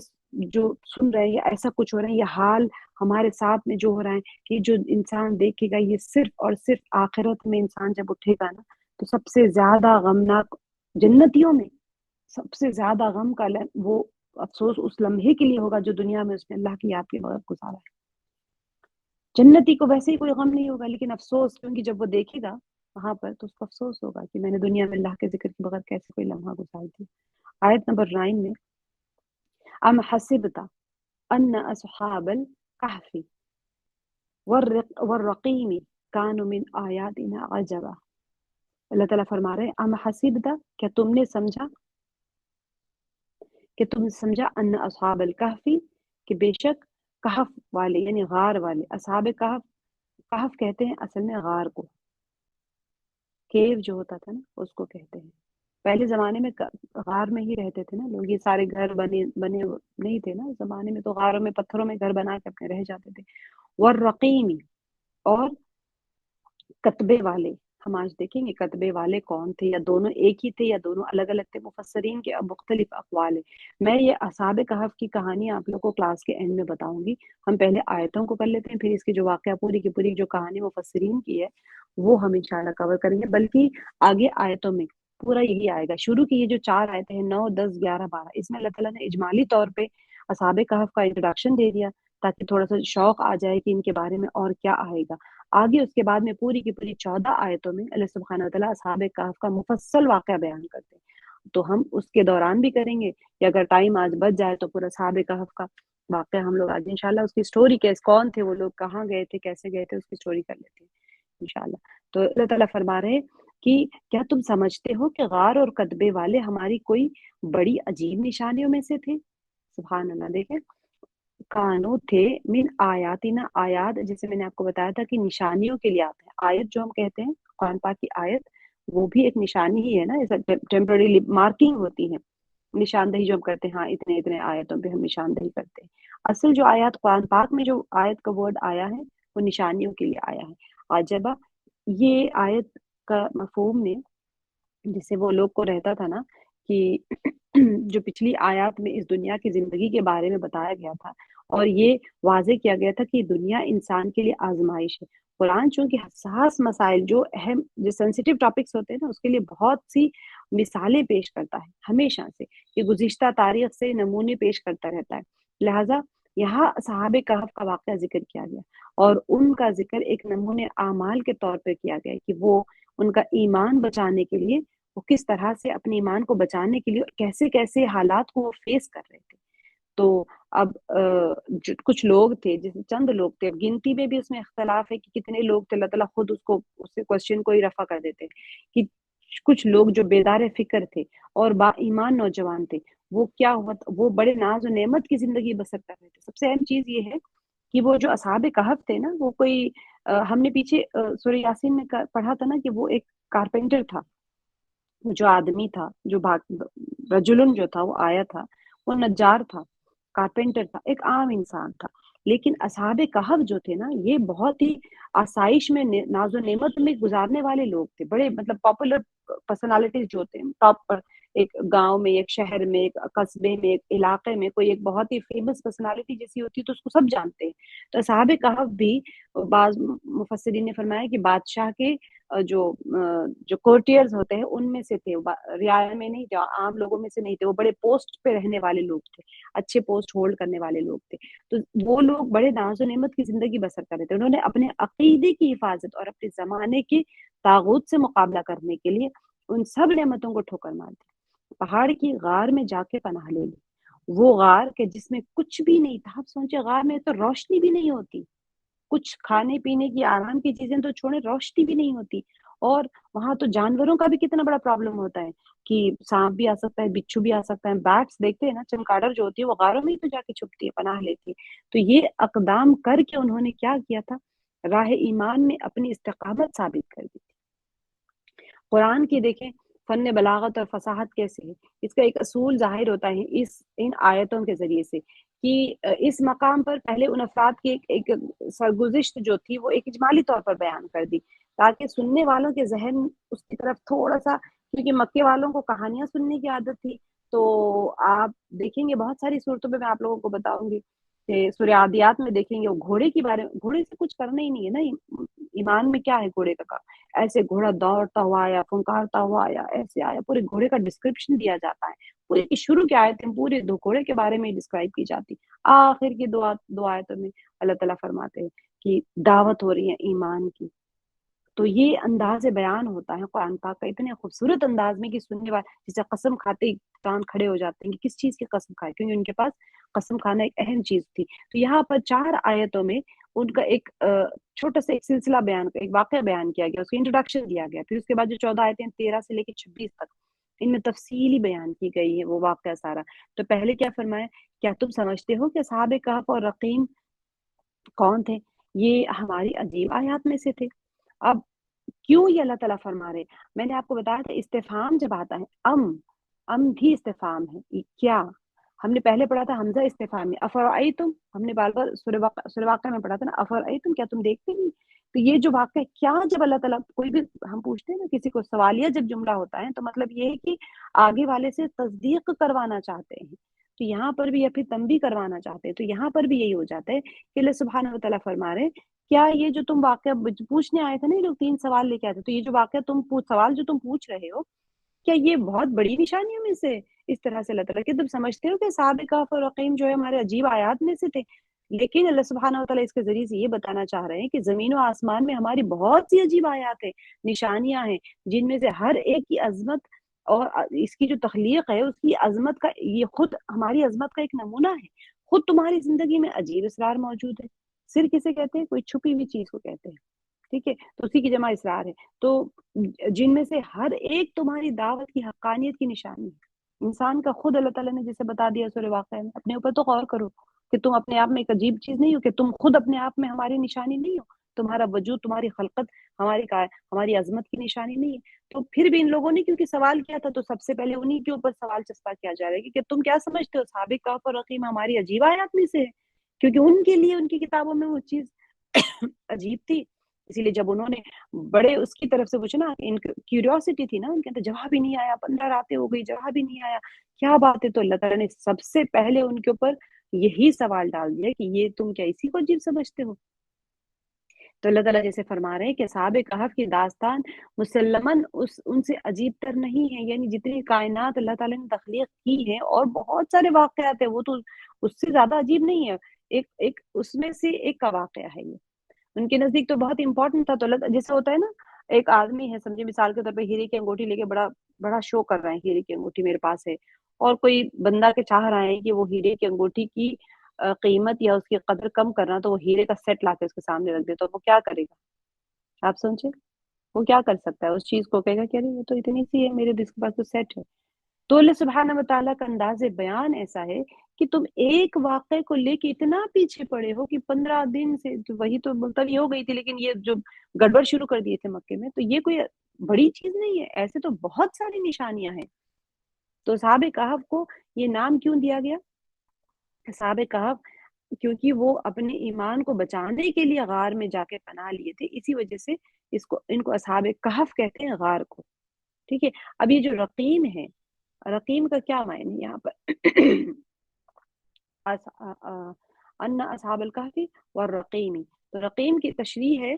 جو سن رہے ہیں ایسا کچھ ہو رہا ہے، یہ حال ہمارے ساتھ میں جو ہو رہا ہے کہ جو انسان دیکھے گا، یہ صرف اور صرف آخرت میں انسان جب اٹھے گا نا، تو سب سے زیادہ غمناک جنتیوں میں سب سے زیادہ غم کا وہ افسوس اس لمحے کے لیے ہوگا جو دنیا میں اس نے اللہ کی یاد کے بغیر گزارا ہے۔ جنتی کو ویسے ہی کوئی غم نہیں ہوگا، لیکن افسوس، کیونکہ جب وہ دیکھے گا وہاں پر تو اس کو افسوس ہوگا کہ میں نے دنیا میں اللہ کے ذکر کے بغیر کیسے کوئی لمحہ گزار دیا۔ آیت نمبر 9 میں ام حسبت ان اصحاب الکہف والرقیم کانوا من آیاتنا عجبا، اللہ تعالیٰ فرما رہے ہیں ام حسبت، کیا تم نے سمجھا، کہ تم سمجھا ان اصحاب الکہف، کہ بے شک کہف والے یعنی غار والے، اصحاب کہف، کہف کہتے ہیں اصل میں غار کو، کیو جو ہوتا تھا نا اس کو کہتے ہیں۔ پہلے زمانے میں غار میں ہی رہتے تھے نا لوگ، یہ سارے گھر بنے نہیں تھے نا اس زمانے میں، تو غاروں میں پتھروں میں گھر بنا کے اپنے رہ جاتے تھے۔ والرقیم، اور کتبے والے، ہم آج دیکھیں گے کتبے والے کون تھے، یا دونوں ایک ہی تھے یا دونوں الگ الگ تھے، مفسرین کے اب مختلف اقوال ہیں۔ میں یہ اصحاب کہف کی کہانی آپ لوگوں کو کلاس کے اینڈ میں بتاؤں گی، ہم پہلے آیتوں کو کر لیتے ہیں، پھر اس کی جو واقعہ پوری کی پوری جو کہانی مفسرین کی ہے وہ ہم انشاءاللہ کور کریں گے، بلکہ آگے آیتوں میں پورا یہی آئے گا۔ شروع کی یہ جو 4 آیتیں ہیں 9، 10، 11، 12، اس میں اللہ تعالیٰ نے اجمالی طور پہ اصحاب کہف کا انٹروڈکشن دے دیا تاکہ تھوڑا سا شوق آ جائے کہ ان کے بارے میں اور کیا آئے گا۔ آگے اس کے بعد میں پوری کی پوری 14 آیتوں میں اللہ سبحانہ وتعالیٰ اصحاب کہف کا مفصل واقعہ بیان کرتے ہیں۔ تو ہم اس کے دوران بھی کریں گے، یا اگر ٹائم آج بچ جائے تو پورا اصحاب کہف کا واقعہ ہم لوگ آج انشاءاللہ اس کی اسٹوری کون تھے وہ لوگ، کہاں گئے تھے، کیسے گئے تھے، اس کی اسٹوری کر لیتے ہیں انشاءاللہ۔ تو اللہ تعالیٰ فرما رہے ہیں کہ کیا تم سمجھتے ہو کہ غار اور کتبے والے ہماری کوئی بڑی عجیب نشانیوں میں سے تھے؟ سبحان اللہ، دیکھیں کانو تھے من آیاتنا، آیات جیسے میں نے آپ کو بتایا تھا کہ نشانیوں کے لیے آتا ہے، آیت جو ہم کہتے ہیں قرآن پاک کی آیت وہ بھی ایک نشانی ہی ہے نا، ٹیمپرری مارکنگ ہوتی ہے، نشاندہی جو ہم کرتے ہیں، ہاں اتنے اتنے آیتوں پہ ہم نشاندہی کرتے ہیں۔ اصل جو آیات قرآن پاک میں جو آیت کا ورڈ آیا ہے وہ نشانیوں کے لیے آیا ہے۔ عجبہ، یہ آیت کا مفہوم نے جسے وہ لوگ کو رہتا تھا نا کہ جو پچھلی آیات میں اس دنیا کی زندگی کے بارے میں بتایا گیا تھا اور یہ واضح کیا گیا تھا کہ دنیا انسان کے لیے آزمائش ہے۔ قرآن چونکہ حساس مسائل جو اہم جو سینسیٹیو ٹاپکس ہوتے ہیں نا اس کے لیے بہت سی مثالیں پیش کرتا ہے ہمیشہ سے، کہ گزشتہ تاریخ سے نمونے پیش کرتا رہتا ہے، لہٰذا یہاں صحابہ کہف کا واقعہ ذکر کیا گیا اور ان کا ذکر ایک نمونے اعمال کے طور پہ کیا گیا کہ وہ ان کا ایمان بچانے کے لیے وہ کس طرح سے اپنے ایمان کو بچانے کے لیے کیسے کیسے حالات کو وہ فیس کر رہے تھے۔ تو اب کچھ لوگ تھے، جیسے چند لوگ تھے، گنتی میں بھی اس میں اختلاف ہے کہ کتنے لوگ تھے، اللہ تعالیٰ خود اس کوشچن کو ہی رفع کر دیتے کہ کچھ لوگ جو بیدار فکر تھے اور با ایمان نوجوان تھے، وہ کیا ہوا، وہ بڑے ناز و نعمت کی زندگی بسر کر رہے تھے۔ سب سے اہم چیز یہ ہے کہ وہ جو اصحاب کہف تھے نا، وہ کوئی ہم نے پیچھے سورہ یاسین میں پڑھا تھا نا کہ وہ ایک کارپینٹر تھا، جو آدمی تھا، جو رجلن جو تھا وہ آیا تھا، وہ نجار تھا، کارپینٹر تھا، ایک عام انسان تھا۔ لیکن اصحاب کہف جو تھے نا، یہ بہت ہی آسائش میں ناز و نعمت میں گزارنے والے لوگ تھے، بڑے مطلب پاپولر پرسنالٹیز جو تھے ٹاپ پر، ایک گاؤں میں، ایک شہر میں، ایک قصبے میں، ایک علاقے میں کوئی ایک بہت ہی فیمس پرسنالٹی جیسی ہوتی ہے تو اس کو سب جانتے ہیں۔ تو اصحاب کہف بھی بعض مفسرین نے فرمایا کہ بادشاہ کے جو کورٹیئرز ہوتے ہیں ان میں سے تھے، رعایا میں نہیں، جو عام لوگوں میں سے نہیں تھے، وہ بڑے پوسٹ پہ رہنے والے لوگ تھے، اچھے پوسٹ ہولڈ کرنے والے لوگ تھے۔ تو وہ لوگ بڑے ناز و نعمت کی زندگی بسر کر رہے تھے، انہوں نے اپنے عقیدے کی حفاظت اور اپنے زمانے کے طاغوت سے مقابلہ کرنے کے لیے ان سب نعمتوں کو ٹھوکر مار دی، پہاڑ کی غار میں جا کے پناہ لے لی، وہ غار کہ جس میں کچھ بھی نہیں تھا۔ آپ سوچے غار میں تو روشنی بھی نہیں ہوتی، کچھ کھانے پینے کی آرام کی چیزیں تو چھوڑے، روشنی بھی نہیں ہوتی، اور وہاں تو جانوروں کا بھی کتنا بڑا پرابلم ہوتا ہے کہ سانپ بھی آ سکتا ہے، بچھو بھی آ سکتا ہے، بیٹس دیکھتے ہیں نا، چمگادڑ جو ہوتی ہے وہ غاروں میں ہی تو جا کے چھپتی ہے، پناہ لیتی ہے۔ تو یہ اقدام کر کے انہوں نے کیا کیا تھا، راہ ایمان میں اپنی استقامت ثابت کر دی تھی۔ قرآن کی دیکھیں فن بلاغت اور فصاحت کیسے ہے، اس کا ایک اصول ظاہر ہوتا ہے ان آیتوں کے ذریعے سے کہ اس مقام پر پہلے ان افراد کی ایک سرگزشت جو تھی وہ ایک اجمالی طور پر بیان کر دی، تاکہ سننے والوں کے ذہن اس کی طرف تھوڑا سا، کیونکہ مکے والوں کو کہانیاں سننے کی عادت تھی، تو آپ دیکھیں گے بہت ساری صورتوں میں آپ لوگوں کو بتاؤں گی کہ سورہ عادیات میں دیکھیں گے وہ گھوڑے کے بارے میں، گھوڑے سے کچھ کرنا ہی نہیں ہے نا، ایمان میں کیا ہے گھوڑے کا کام، ایسے گھوڑا دوڑتا ہوا آیا، پھنکارتا ہوا آیا، ایسے آیا، پورے گھوڑے کا ڈسکرپشن دیا جاتا ہے، پورے کی شروع کی آیتیں پورے دو گھوڑے کے بارے میں ڈسکرائب کی جاتی، آخر کی دو آیتوں میں اللہ تعالیٰ فرماتے ہیں کہ دعوت ہو رہی ہے ایمان کی۔ تو یہ انداز بیان ہوتا ہے قرآن پاک کا اتنے خوبصورت انداز میں کہ سننے والے جسے قسم کھاتے ہی کان کھڑے ہو جاتے ہیں کہ کس چیز کی قسم کھائے، کیونکہ ان کے پاس قسم کھانا ایک اہم چیز تھی۔ تو یہاں پر 4 آیتوں میں ان کا ایک چھوٹا سا ایک سلسلہ بیان، ایک واقعہ بیان کیا گیا، اس کی انٹروڈکشن دیا گیا، پھر اس کے بعد جو 14 آیتیں 13 سے لے کے 26 تک ان میں تفصیلی بیان کی گئی ہے وہ واقعہ سارا۔ تو پہلے کیا فرمایا، کیا تم سمجھتے ہو کہ اصحاب کہف اور رقیم کون تھے؟ یہ ہماری عجیب آیات میں سے تھے۔ اب کیوں یہ اللہ تعالیٰ فرما رہے، میں نے آپ کو بتایا تھا استفہام جب آتا ہے، ام بھی استفہام ہے، کیا ہم نے پہلے پڑھا تھا حمزہ استفہام میں، افرأیتم، ہم نے بار بار سورہ واقعہ میں پڑھا تھا نا، افرأیتم، کیا تم دیکھتے نہیں؟ تو یہ جو واقعہ کیا، جب اللہ تعالیٰ کوئی بھی ہم پوچھتے ہیں نا کسی کو سوالیہ جب جملہ ہوتا ہے تو مطلب یہ ہے کہ آگے والے سے تصدیق کروانا چاہتے ہیں، تو یہاں پر بھی یا پھر تنبیہ کروانا چاہتے ہیں، تو یہاں پر بھی یہی ہو جاتا ہے کہ اللہ سبحانہ و تعالیٰ فرما رہے ہیں کیا یہ جو تم واقعہ پوچھنے آئے تھے نا، یہ لوگ 3 سوال لے کے آئے تھے، تو یہ جو واقعہ سوال جو تم پوچھ رہے ہو، کیا یہ بہت بڑی نشانیوں میں سے اس طرح سے اللہ تعالیٰ کہ تم سمجھتے ہو کہ اصحاب کہف اور رقیم جو ہے ہمارے عجیب آیات میں سے تھے؟ لیکن اللہ سبحانہ و تعالیٰ اس کے ذریعے سے یہ بتانا چاہ رہے ہیں کہ زمین و آسمان میں ہماری بہت سی عجیب آیات ہیں، نشانیاں ہیں، جن میں سے ہر ایک کی عظمت اور اس کی جو تخلیق ہے اس کی عظمت کا، یہ خود ہماری عظمت کا ایک نمونہ ہے. خود تمہاری زندگی میں عجیب اسرار موجود ہے. سر کسے کہتے ہیں؟ کوئی چھپی ہوئی چیز کو کہتے ہیں. ٹھیک ہے، تو اسی کی جمع اسرار ہے. تو جن میں سے ہر ایک تمہاری دعوت کی حقانیت کی نشانی ہے. انسان کا خود اللہ تعالیٰ نے جسے بتا دیا سورہ واقعہ میں. اپنے اوپر تو غور کرو کہ تم اپنے آپ میں ایک عجیب چیز نہیں ہو، کہ تم خود اپنے آپ میں ہماری نشانی نہیں ہو. تمہارا وجود، تمہاری خلقت ہماری عظمت کی نشانی نہیں ہے. تو پھر بھی ان لوگوں نے کیونکہ سوال کیا تھا، تو سب سے پہلے انہی کے اوپر سوال چسپا کیا جا رہا ہے کہ تم کیا سمجھتے ہو اصحاب کہف اور رقیم ہماری عجیب آیات میں سے ہے؟ کیونکہ ان کے لیے ان کی کتابوں میں وہ چیز عجیب تھی. اسی لیے جب انہوں نے بڑے اس کی طرف سے پوچھا نا، ان کیوریوسٹی تھی نا ان کے اندر، جواب ہی نہیں آیا، 15 راتیں ہو گئی جواب ہی نہیں آیا، کیا بات ہے؟ تو اللہ تعالیٰ نے سب سے پہلے ان کے اوپر یہی سوال ڈال دیا کہ یہ تم کیا اسی کو عجیب سمجھتے ہو؟ تو اللہ تعالیٰ جیسے فرما رہے ہیں کہ اصحاب کہف کی داستان مسلماً ان سے عجیب تر نہیں ہے. یعنی جتنی کائنات اللہ تعالیٰ نے تخلیق کی ہے اور بہت سارے واقعات ہیں، وہ تو اس سے زیادہ عجیب نہیں ہے. ایک اس میں سے ایک کا واقعہ ہے یہ، ان کے نزدیک تو بہت امپورٹنٹ تھا. تو اللہ جیسے ہوتا ہے نا، ایک آدمی ہے سمجھے مثال کے طور پہ ہیرے کی انگوٹھی لے کے بڑا بڑا شو کر رہے ہیں، ہیرے کی انگوٹھی میرے پاس ہے، اور کوئی بندہ کے چاہ رہے ہیں کہ وہ ہیرے کی انگوٹھی کی قیمت یا اس کی قدر کم کرنا، تو وہ ہیرے کا سیٹ لا کے اس کے سامنے رکھ دے، تو وہ کیا کرے گا؟ آپ سوچے وہ کیا کر سکتا ہے؟ اس چیز کو کہے گا کہ ارے یہ تو اتنی سی ہے، میرے دل کے پاس تو سیٹ ہے. تو اللہ سبحانہ وتعالیٰ کا انداز بیان ایسا ہے کہ تم ایک واقعے کو لے کے اتنا پیچھے پڑے ہو کہ 15 دن سے وہی تو ملتوی ہو گئی تھی، لیکن یہ جو گڑبڑ شروع کر دیے تھے مکے میں، تو یہ کوئی بڑی چیز نہیں ہے. ایسے تو بہت ساری نشانیاں ہیں. تو اصحاب کہف کو یہ نام کیوں دیا گیا اصحاب کہف؟ کیونکہ وہ اپنے ایمان کو بچانے کے لیے غار میں جا کے پناہ لیے تھے، اسی وجہ سے ان کو اصحاب کہف کہتے ہیں، غار کو. ٹھیک ہے. اب یہ جو رقیم ہے، رقیم کا کیا معنی یہاں پر؟ ان اصحاب الکہف والرقیم. تو رقیم کی تشریح ہے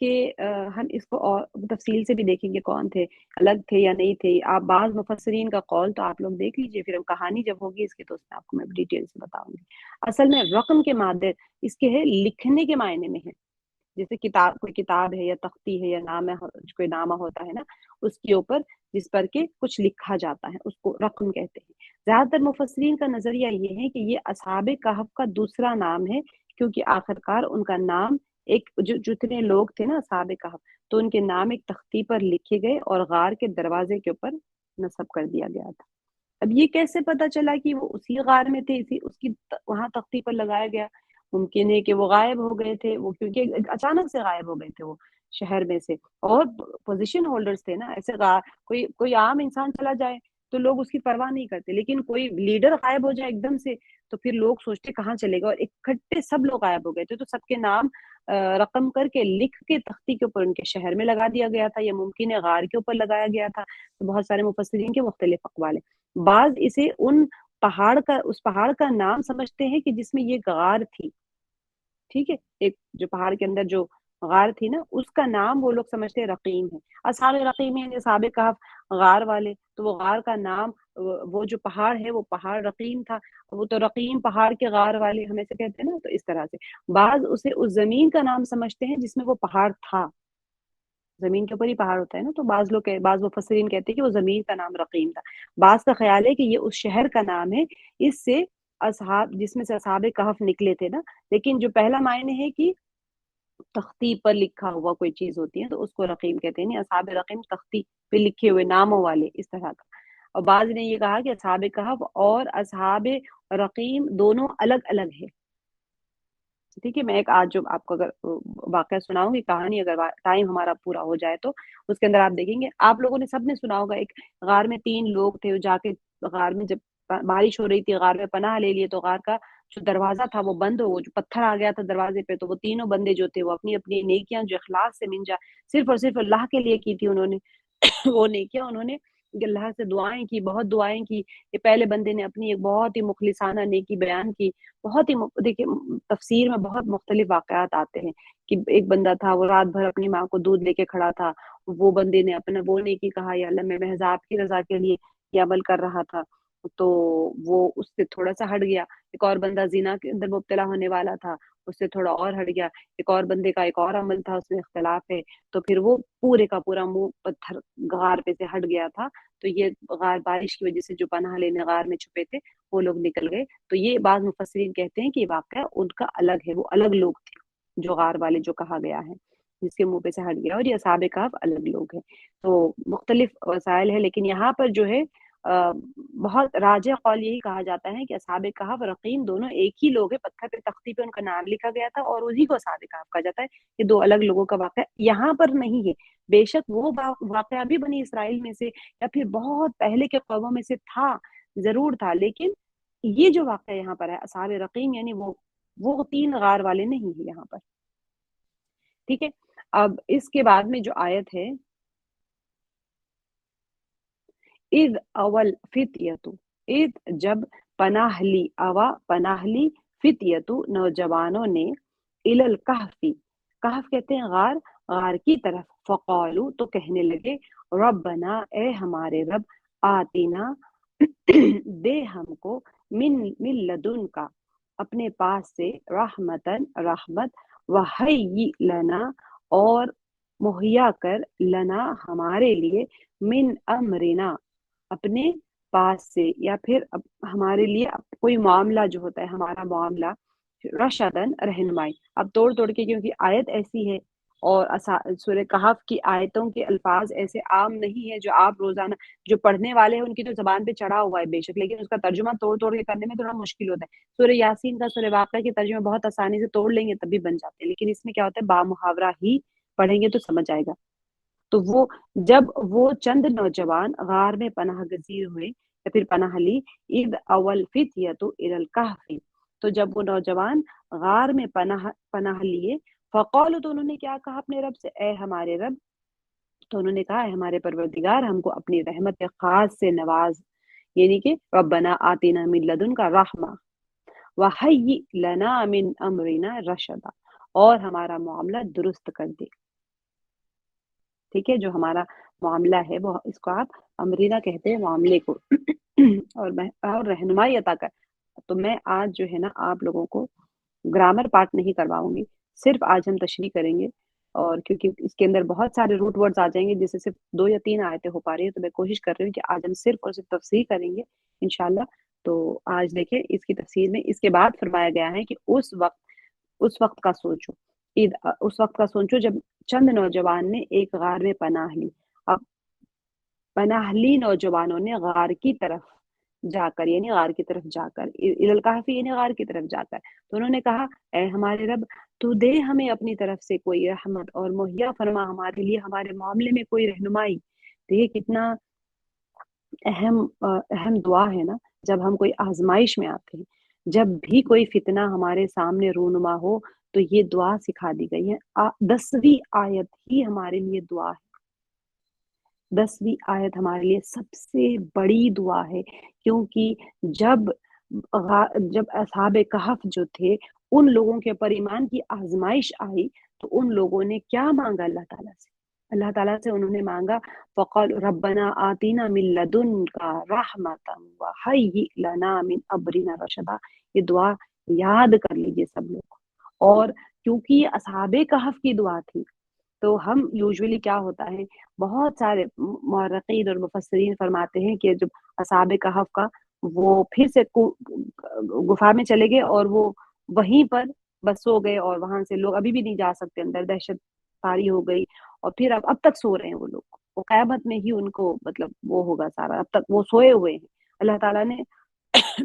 کہ ہم اس کو اور تفصیل سے بھی دیکھیں گے کون تھے، الگ تھے یا نہیں تھے. آپ بعض مفسرین کا قول تو آپ لوگ دیکھ لیجئے، پھر ہم کہانی جب ہوگی اس کی تو اس میں آپ کو میں ڈیٹیل سے بتاؤں گی. اصل میں رقم کے مادے اس کے ہے لکھنے کے معنی میں ہے. جیسے کوئی کتاب ہے یا تختی ہے یا نامہ، کوئی نامہ ہوتا ہے نا، اس کے اوپر جس پر کے کچھ لکھا جاتا ہے اس کو رقم کہتے ہیں. زیادہ تر مفسرین کا نظریہ یہ ہے کہ یہ اصحاب کہف کا دوسرا نام ہے، کیونکہ آخرکار ان کا نام ایک جتنے لوگ تھے نا اصحاب کہف، تو ان کے نام ایک تختی پر لکھے گئے اور غار کے دروازے کے اوپر نصب کر دیا گیا تھا. اب یہ کیسے پتا چلا کہ وہ اسی غار میں تھے، اس کی وہاں تختی پر لگایا گیا؟ ممکن ہے کہ وہ غائب ہو گئے تھے، وہ کیونکہ اچانک سے غائب ہو گئے تھے وہ شہر میں سے، اور پوزیشن ہولڈرز تھے نا. ایسے کوئی عام انسان چلا جائے تو لوگ اس کی پرواہ نہیں کرتے، لیکن کوئی لیڈر غائب ہو جائے ایک دم سے تو پھر لوگ سوچتے کہاں چلے گا. اور اکٹھے سب لوگ غائب ہو گئے تھے، تو سب کے نام رقم کر کے لکھ کے تختی کے اوپر ان کے شہر میں لگا دیا گیا تھا، یا ممکن ہے غار کے اوپر لگایا گیا تھا. تو بہت سارے مفسرین کے مختلف اقوال ہیں. بعض اسے اس پہاڑ کا نام سمجھتے ہیں کہ جس میں یہ غار تھی. ٹھیک ہے، ایک جو پہاڑ کے اندر جو غار تھی نا، اس کا نام وہ لوگ سمجھتے ہیں رقیم ہے. اصحاب رقیم یعنی اصحاب کہف غار والے، تو وہ غار کا نام، وہ جو پہاڑ ہے وہ پہاڑ رقیم تھا. وہ تو رقیم پہاڑ کے غار والے ہمیں سے کہتے ہیں نا. تو اس طرح سے بعض اسے اس زمین کا نام سمجھتے ہیں جس میں وہ پہاڑ تھا. زمین کے اوپر ہی پہاڑ ہوتا ہے نا، تو بعض مفسرین کہتے ہیں کہ وہ زمین کا نام رقیم تھا. بعض کا خیال ہے کہ یہ اس شہر کا نام ہے، اس سے جس میں سے اصحاب کہف نکلے تھے نا. لیکن جو پہلا معنی ہے کہ تختی پر لکھا ہوا کوئی چیز ہوتی ہے تو اس کو رقیم کہتے ہیں. اصحاب رقیم تختی پہ لکھے ہوئے ناموں والے، اس طرح کا. اور بعض نے یہ کہا کہ اصحاب کہف اور اصحاب رقیم دونوں الگ الگ ہے. ٹھیک ہے، میں ایک آج جو آپ کو اگر واقعہ سناؤں گی، کہانی، اگر ٹائم ہمارا پورا ہو جائے تو اس کے اندر آپ دیکھیں گے. آپ لوگوں نے سب نے سنا ہوگا، ایک غار میں 3 لوگ تھے، جا کے غار میں جب بارش ہو رہی تھی غار میں پناہ لے لیے، تو غار کا جو دروازہ تھا وہ بند ہو، جو پتھر آ گیا تھا دروازے پہ. تو وہ تینوں بندے جو تھے وہ اپنی اپنی نیکیاں جو اخلاص سے منجا صرف اور صرف اللہ کے لیے کی تھی انہوں نے وہ نیکیاں انہوں نے اللہ سے دعائیں کی، بہت دعائیں کی. یہ پہلے بندے نے اپنی ایک بہت ہی مخلصانہ نیکی بیان کی. بہت ہی دیکھیے تفسیر میں بہت مختلف واقعات آتے ہیں کہ ایک بندہ تھا وہ رات بھر اپنی ماں کو دودھ لے کے کھڑا تھا. وہ بندے نے اپنا وہ نیکی کہا، یا اللہ میں محض آپ کی رضا کے لیے یہ عمل کر رہا تھا، تو وہ اس سے تھوڑا سا ہٹ گیا. ایک اور بندہ زنا کے اندر مبتلا ہونے والا تھا، اس سے تھوڑا اور ہٹ گیا، ایک اور بندے کا ایک اور عمل تھا، اس میں اختلاف ہے، تو پھر وہ پورے کا پورا منہ پتھر غار پہ سے ہٹ گیا تھا، تو یہ غار بارش کی وجہ سے جو پناہ لینے غار میں چھپے تھے وہ لوگ نکل گئے۔ تو یہ بعض مفسرین کہتے ہیں کہ یہ واقعہ ان کا الگ ہے، وہ الگ لوگ تھے جو غار والے جو کہا گیا ہے، جس کے منہ پہ سے ہٹ گیا، اور یہ اصحاب کہف الگ لوگ ہیں۔ تو مختلف وسائل ہے، لیکن یہاں پر جو ہے بہت راجح قول یہی کہا جاتا ہے کہ اصحاب کہف رقیم دونوں ایک ہی لوگ ہیں، پتھر پہ تختی پہ ان کا نام لکھا گیا تھا اور اسی کو اصحاب کہف کہا جاتا ہے۔ یہ دو الگ لوگوں کا واقعہ یہاں پر نہیں ہے، بے شک وہ واقعہ بھی بنی اسرائیل میں سے یا پھر بہت پہلے کے قوموں میں سے تھا، ضرور تھا، لیکن یہ جو واقعہ یہاں پر ہے اصحاب رقیم، یعنی وہ 3 غار والے نہیں ہیں یہاں پر، ٹھیک ہے۔ اب اس کے بعد میں جو آیت ہے، اذ اول فتیتو، اذ جب پناہ لی، اوا پناہ لی، فتیتو نوجوانوں نے، الالکہفی، کہف کہتے ہیں غار، غار کی طرف، فقالو تو کہنے لگے، ربنا اے ہمارے رب، آتینا دے ہم کو، من لدن کا اپنے پاس سے، رحمتن رحمت، وحی لنا اور مہیا کر، لنا ہمارے لیے، من امرنا اپنے پاس سے، یا پھر ہمارے لیے کوئی معاملہ جو ہوتا ہے ہمارا معاملہ، رشدن رہنمائی۔ اب توڑ توڑ کے کیونکہ آیت ایسی ہے اور سورہ کہف کی آیتوں کے الفاظ ایسے عام نہیں ہے جو آپ روزانہ جو پڑھنے والے ہیں ان کی تو زبان پہ چڑھا ہوا ہے بے شک، لیکن اس کا ترجمہ توڑ توڑ کے کرنے میں تھوڑا مشکل ہوتا ہے۔ سورہ یاسین کا، سورہ واقعہ کے ترجمے بہت آسانی سے توڑ لیں گے تب بھی بن جاتے ہیں، لیکن اس میں کیا ہوتا ہے با محاورہ ہی پڑھیں گے تو سمجھ آئے گا۔ تو وہ جب وہ چند نوجوان غار میں پناہ گزیر ہوئے یا پھر پناہ لی، اذ اول فتیۃ الی الکہف، تو جب وہ نوجوان غار میں پناہ لیے، فقالوا تو انہوں نے کیا کہا اپنے رب سے، اے ہمارے رب، تو انہوں نے کہا اے ہمارے پروردگار، ہم کو اپنی رحمت خاص سے نواز، یعنی کہ ربنا آتینا من لدن کا رحمہ، وہی لنا من امرنا رشدا، اور ہمارا معاملہ درست کر دے، ٹھیک ہے، جو ہمارا معاملہ ہے وہ اس کو آپ امرینا کہتے ہیں معاملے کو، اور رہنمائی عطا کر۔ تو میں آج جو ہے نا آپ لوگوں کو گرامر پارٹ نہیں کرواؤں گی، صرف آج ہم تشریح کریں گے، اور کیونکہ اس کے اندر بہت سارے روٹ ورڈز آ جائیں گے جس سے صرف 2 یا 3 آیتیں ہو پا رہی ہیں، تو میں کوشش کر رہی ہوں کہ آج ہم صرف اور صرف تفسیر کریں گے انشاءاللہ۔ تو آج دیکھیں اس کی تفسیر میں اس کے بعد فرمایا گیا ہے کہ اس وقت کا سوچو، اس وقت کا سوچو جب چند نوجوان نے ایک غار میں پناہ لی۔ اب پناہ لی نوجوانوں نے غار کی طرف جا کر، یعنی غار کی طرف جا کر، الکافی یعنی غار کی طرف جا کر، تو انہوں نے کہا اے ہمارے رب، تو دے ہمیں اپنی طرف سے کوئی رحمت اور مہیا فرما ہمارے لیے ہمارے معاملے میں کوئی رہنمائی۔ تو یہ کتنا اہم دعا ہے نا، جب ہم کوئی آزمائش میں آتے ہیں، جب بھی کوئی فتنہ ہمارے سامنے رونما ہو، تو یہ دعا سکھا دی گئی ہے۔ 10ویں آیت ہی ہمارے لیے دعا ہے، 10ویں آیت ہمارے لیے سب سے بڑی دعا ہے، کیونکہ جب اصحاب کہف جو تھے ان لوگوں کے پر ایمان کی آزمائش آئی، تو ان لوگوں نے کیا مانگا اللہ تعالیٰ سے؟ اللہ تعالیٰ سے انہوں نے مانگا فقال ربنا آتینا من لدنک رحمتا وہیئ لنا من امرنا رشدا۔ یہ دعا یاد کر لیجئے سب لوگ، اور کیونکہ یہ اصحاب کہف کی دعا تھی، تو ہم یوزولی کیا ہوتا ہے، بہت سارے مورخین اور مفسرین فرماتے ہیں کہ جب اصحاب کہف کا وہ پھر سے گفا میں چلے گئے اور وہ وہیں پر بس سو گئے، اور وہاں سے لوگ ابھی بھی نہیں جا سکتے اندر، دہشت طاری ہو گئی، اور پھر اب تک سو رہے ہیں وہ لوگ، وہ قیامت میں ہی ان کو مطلب وہ ہوگا سارا، اب تک وہ سوئے ہوئے ہیں۔ اللہ تعالیٰ نے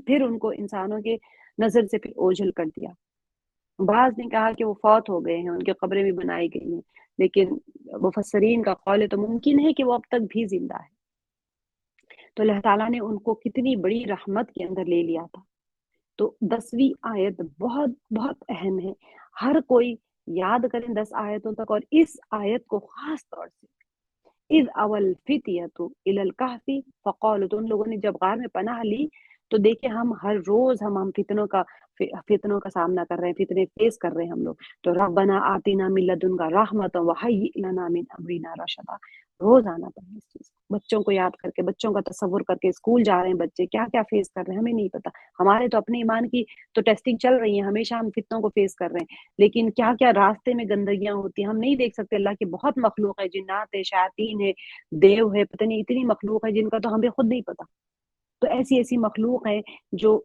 پھر ان کو انسانوں کے نظر سے پھر اوجھل کر دیا۔ بعض نے کہا کہ وہ فوت ہو گئے ہیں، ان کی قبریں بھی بنائی گئی ہیں، لیکن مفسرین کا قول ہے تو ممکن ہے کہ وہ اب تک بھی زندہ ہے۔ تو اللہ تعالیٰ نے ان کو کتنی بڑی رحمت کے اندر لے لیا تھا۔ تو 10ویں آیت بہت بہت اہم ہے، ہر کوئی یاد کریں 10 آیتوں تک، اور اس آیت کو خاص طور سے اذ اول فتیۃ الی الکہف فقالوا، تو ان لوگوں نے جب غار میں پناہ لی، تو دیکھیں ہم ہر روز ہم فتنوں کا سامنا کر رہے ہیں، فتنے فیس کر رہے ہیں ہم لوگ، تو ربنا آتینا من لدنک رحمتا وہیئ لنا من امرنا رشدا، روز آنا پڑے اس چیز کو، بچوں کو یاد کر کے، بچوں کا تصور کر کے اسکول جا رہے ہیں بچے، کیا-کیا فیس کر رہے ہیں ہمیں نہیں پتا۔ ہمارے تو اپنے ایمان کی تو ٹیسٹنگ چل رہی ہے، ہمیشہ ہم فتنوں کو فیس کر رہے ہیں، لیکن کیا-کیا راستے میں گندگیاں ہوتی ہیں، ہم نہیں دیکھ سکتے۔ اللہ کی بہت مخلوق ہے، جنات ہے، شیاطین ہے، دیو ہے، پتہ نہیں اتنی مخلوق ہے جن کا تو ہمیں خود نہیں پتا۔ تو ایسی ایسی مخلوق ہے جو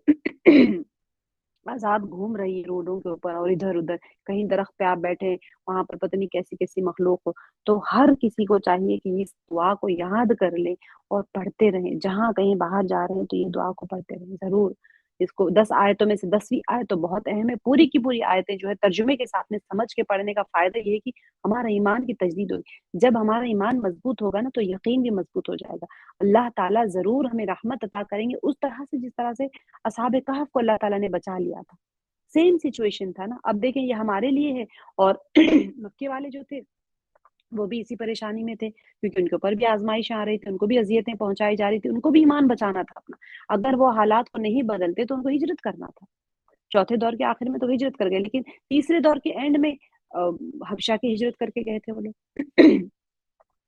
آزاد گھوم رہی ہے روڈوں کے اوپر اور ادھر ادھر، کہیں درخت پہ آپ بیٹھے وہاں پر پتہ نہیں کیسی کیسی مخلوق ہو۔ تو ہر کسی کو چاہیے کہ اس دعا کو یاد کر لیں اور پڑھتے رہیں، جہاں کہیں باہر جا رہے ہیں تو یہ دعا کو پڑھتے رہیں ضرور۔ اس کو 10 آیتوں میں سے 10ویں آیت تو بہت اہم ہے، پوری کی پوری آیتیں جو ہے ترجمے کے ساتھ میں سمجھ کے پڑھنے کا فائدہ یہ ہے کہ ہمارا ایمان کی تجدید ہوگی۔ جب ہمارا ایمان مضبوط ہوگا نا تو یقین بھی مضبوط ہو جائے گا۔ اللہ تعالیٰ ضرور ہمیں رحمت عطا کریں گے اس طرح سے جس طرح سے اصحاب کہف کو اللہ تعالیٰ نے بچا لیا تھا۔ سیم سچویشن تھا نا، اب دیکھیں یہ ہمارے لیے ہے، اور مکے والے جو تھے وہ بھی اسی پریشانی میں تھے، کیونکہ ان کے اوپر بھی آزمائش آ رہی تھی، ان کو بھی اذیتیں پہنچائی جا رہی تھی، ان کو بھی ایمان بچانا تھا اپنا۔ اگر وہ حالات کو نہیں بدلتے تو ان کو ہجرت کرنا تھا۔ چوتھے دور کے آخر میں تو ہجرت کر گئے، لیکن تیسرے دور کے اینڈ میں حبشہ کی ہجرت کر کے گئے تھے وہ لوگ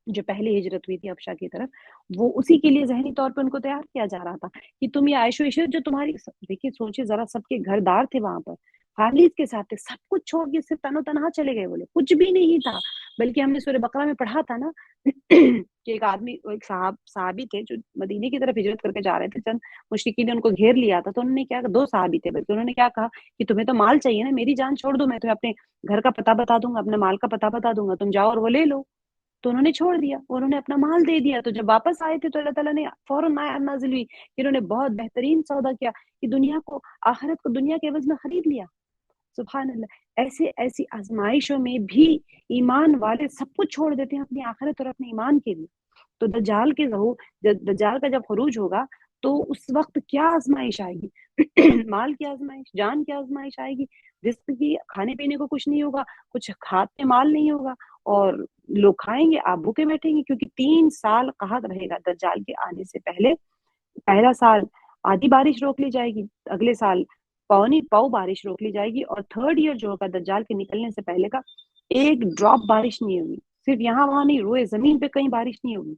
جو پہلی ہجرت ہوئی تھی حبشہ کی طرف، وہ اسی کے لیے ذہنی طور پہ ان کو تیار کیا جا رہا تھا کہ تم یہ عیش و عشرت جو تمہاری، دیکھیے سوچے ذرا، سب کے گھر دار تھے وہاں پر، فیملیز کے ساتھ تھے، سب کچھ چھوڑ کے صرف تن و تنہا چلے گئے وہ لوگ، کچھ بھی نہیں تھا۔ بلکہ ہم نے سورہ بقرہ میں پڑھا تھا نا کہ ایک آدمی، ایک صحابی تھے جو مدینے کی طرف ہجرت کر کے جا رہے تھے، چند مشرکین نے ان کو گھیر لیا تھا، تو انہوں نے کیا، دو صحابی تھے بلکہ، انہوں نے کیا کہا کہ تمہیں تو مال چاہیے نا، میری جان چھوڑ دو، میں تمہیں اپنے گھر کا پتہ بتا دوں گا، اپنے مال کا پتہ بتا دوں گا، تم جاؤ اور وہ لے لو۔ تو انہوں نے چھوڑ دیا، انہوں نے اپنا مال دے دیا۔ تو جب واپس آئے تھے تو اللہ تعالیٰ نے فوراً آیت نازل ہوئی کہ انہوں نے بہت بہترین سودا کیا کہ دنیا کو، آخرت کو دنیا کے عوض میں خرید لیا۔ سبحان اللہ، ایسے ایسی آزمائشوں میں بھی ایمان والے سب کچھ چھوڑ دیتے ہیں اپنی آخرت اور اپنے ایمان کے لیے۔ تو دجال کے ظہور، دجال کا جب خروج ہوگا تو اس وقت کیا آزمائش آئے گی مال کی آزمائش، جان کی آزمائش آئے گی، رزق کی، کھانے پینے کو کچھ نہیں ہوگا، کچھ ہاتھ میں مال نہیں ہوگا، اور لوگ کھائیں گے، آپ بھوکے بیٹھیں گے، کیونکہ 3 سال قحط رہے گا دجال کے آنے سے پہلے۔ پہلا سال آدھی بارش روک لی جائے گی، اگلے سال پونی پاؤ بارش روک لی جائے گی، اور تھرڈ ایئر جو ہوگا دجال کے نکلنے سے پہلے کا، ایک ڈراپ بارش نہیں ہوگی، صرف یہاں وہاں نہیں، روئے زمین پہ کہیں بارش نہیں ہوگی۔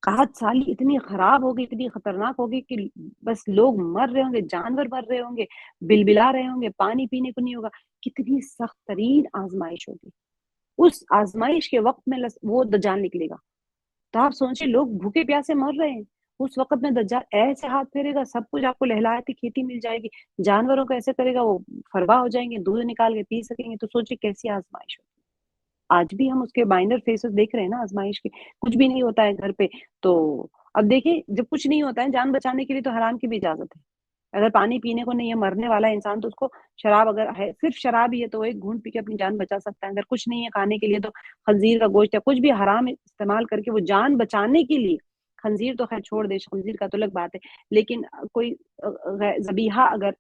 قحط سالی اتنی خراب ہوگی، اتنی خطرناک ہوگی کہ بس لوگ مر رہے ہوں گے، جانور مر رہے ہوں گے، بلبلا رہے ہوں گے، پانی پینے کو نہیں ہوگا، کتنی سخت ترین آزمائش ہوگی۔ اس آزمائش کے وقت میں وہ دجال نکلے گا، تو آپ سوچیں لوگ بھوکے پیاسے مر رہے ہیں، اس وقت میں دجال ایسے ہاتھ پھیرے گا، سب کچھ آپ کو لہلاتی کھیتی مل جائے گی، جانوروں کو ایسے کرے گا وہ فروا ہو جائیں گے، دودھ نکال کے پی سکیں گے۔ تو سوچیں کیسی آزمائش ہوگی۔ آج بھی ہم اس کے مائنر فیسز دیکھ رہے ہیں نا آزمائش کے، کچھ بھی نہیں ہوتا ہے گھر پہ تو، اب دیکھیں جب کچھ نہیں ہوتا ہے جان بچانے کے لیے تو حرام کی بھی اجازت ہے۔ اگر پانی پینے کو نہیں ہے، مرنے والا ہے انسان، تو اس کو شراب، اگر ہے صرف شراب ہی ہے تو وہ ایک گھونٹ پی کے اپنی جان بچا سکتا ہے۔ اگر کچھ نہیں ہے کھانے کے لیے تو خنزیر کا گوشت یا کچھ بھی حرام استعمال کر کے وہ جان بچانے کے لیے، خنزیر تو خیر چھوڑ دے، خنزیر کا تو الگ بات ہے، لیکن کوئی ذبیحہ اگر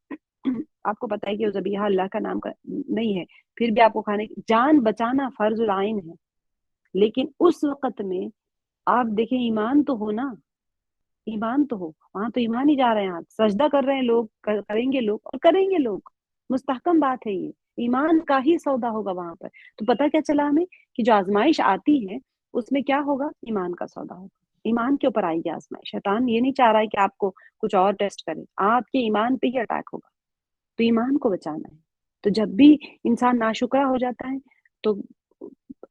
آپ کو پتہ ہے کہ وہ ذبیحہ اللہ کا نام کا نہیں ہے، پھر بھی آپ کو کھانے جان بچانا فرض العین ہے، لیکن اس وقت میں آپ دیکھیں ایمان تو ہو نا، ایمان تو ہو، وہاں تو ایمان ہی جا رہے ہیں، آپ سجدہ کر رہے ہیں لوگ، کریں گے لوگ اور کریں گے لوگ، مستحکم بات ہے یہ، ایمان کا ہی سودا ہوگا وہاں پر۔ تو پتہ کیا چلا ہمیں کہ جو آزمائش آتی ہے اس میں کیا ہوگا، ایمان کا سودا ہوگا، ایمان کے اوپر آئے گی آزمائش۔ شیطان یہ نہیں چاہ رہا ہے کہ آپ کو کچھ اور ٹیسٹ کرے، آپ کے ایمان پہ ہی اٹیک ہوگا، تو ایمان کو بچانا ہے۔ تو جب بھی انسان ناشکرا ہو جاتا ہے تو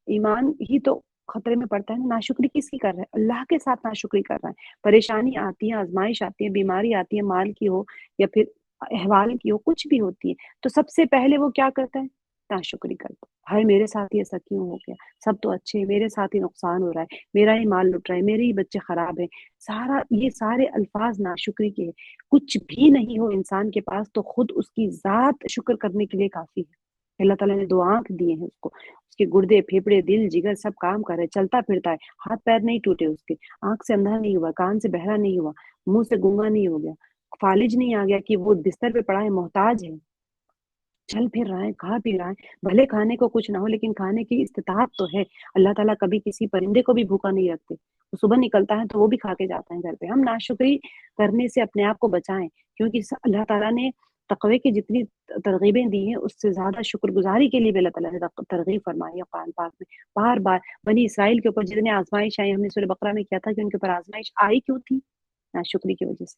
ایمان ہی تو خطرے میں پڑتا ہے نا۔ ناشکری کس کی کر رہا ہے، اللہ کے ساتھ ناشکری کر رہا ہے۔ پریشانی آتی ہے، آزمائش آتی ہے، بیماری آتی ہے، مال کی ہو یا پھر احوال کی ہو، کچھ بھی ہوتی ہے، تو سب سے پہلے وہ کیا کرتا ہے، ناشکری کرتا ہے۔ ہائے میرے ساتھ ایسا کیوں ہو گیا، سب تو اچھے ہیں، میرے ساتھ ہی نقصان ہو رہا ہے، میرا ہی مال لٹ رہا ہے، میرے ہی بچے خراب ہیں، یہ سارے الفاظ ناشکری کے ہیں۔ کچھ بھی نہیں ہو انسان کے پاس تو خود اس کی ذات شکر کرنے کے لیے کافی ہے۔ اللہ تعالیٰ نے 2 آنکھ دیے ہیں اس کو، اس کے گردے پھیپڑے دل جگر سب کام کر رہے، چلتا پھرتا ہے، ہاتھ پیر نہیں ٹوٹے اس کے، آنکھ سے اندھا نہیں ہوا، کان سے بہرا نہیں ہوا، منہ سے گونگا نہیں ہو گیا، فالج نہیں آ گیا کہ وہ بستر پہ پڑا ہے محتاج ہے، چل پھر رہا ہے، کھا پی رہا ہے، بھلے کھانے کو کچھ نہ ہو لیکن کھانے کی استطاعت تو ہے۔ اللہ تعالیٰ کبھی کسی پرندے کو بھی بھوکا نہیں رکھتے، وہ صبح نکلتا ہے تو وہ بھی کھا کے جاتا ہے گھر پہ۔ ہم ناشکری کرنے سے اپنے آپ کو بچائیں، کیونکہ اللہ تعالیٰ نے تقوی کی جتنی ترغیبیں دی ہیں اس سے زیادہ شکر گزاری کے لیے بھی اللہ تعالیٰ نے ترغیب فرمائی ہے قرآن پاک میں بار بار۔ بنی اسرائیل کے اوپر جتنے آزمائش آئی، ہم نے سورہ بقرہ میں کیا تھا کہ ان کے اوپر آزمائش آئی کیوں تھی؟ ناشکری کی وجہ سے،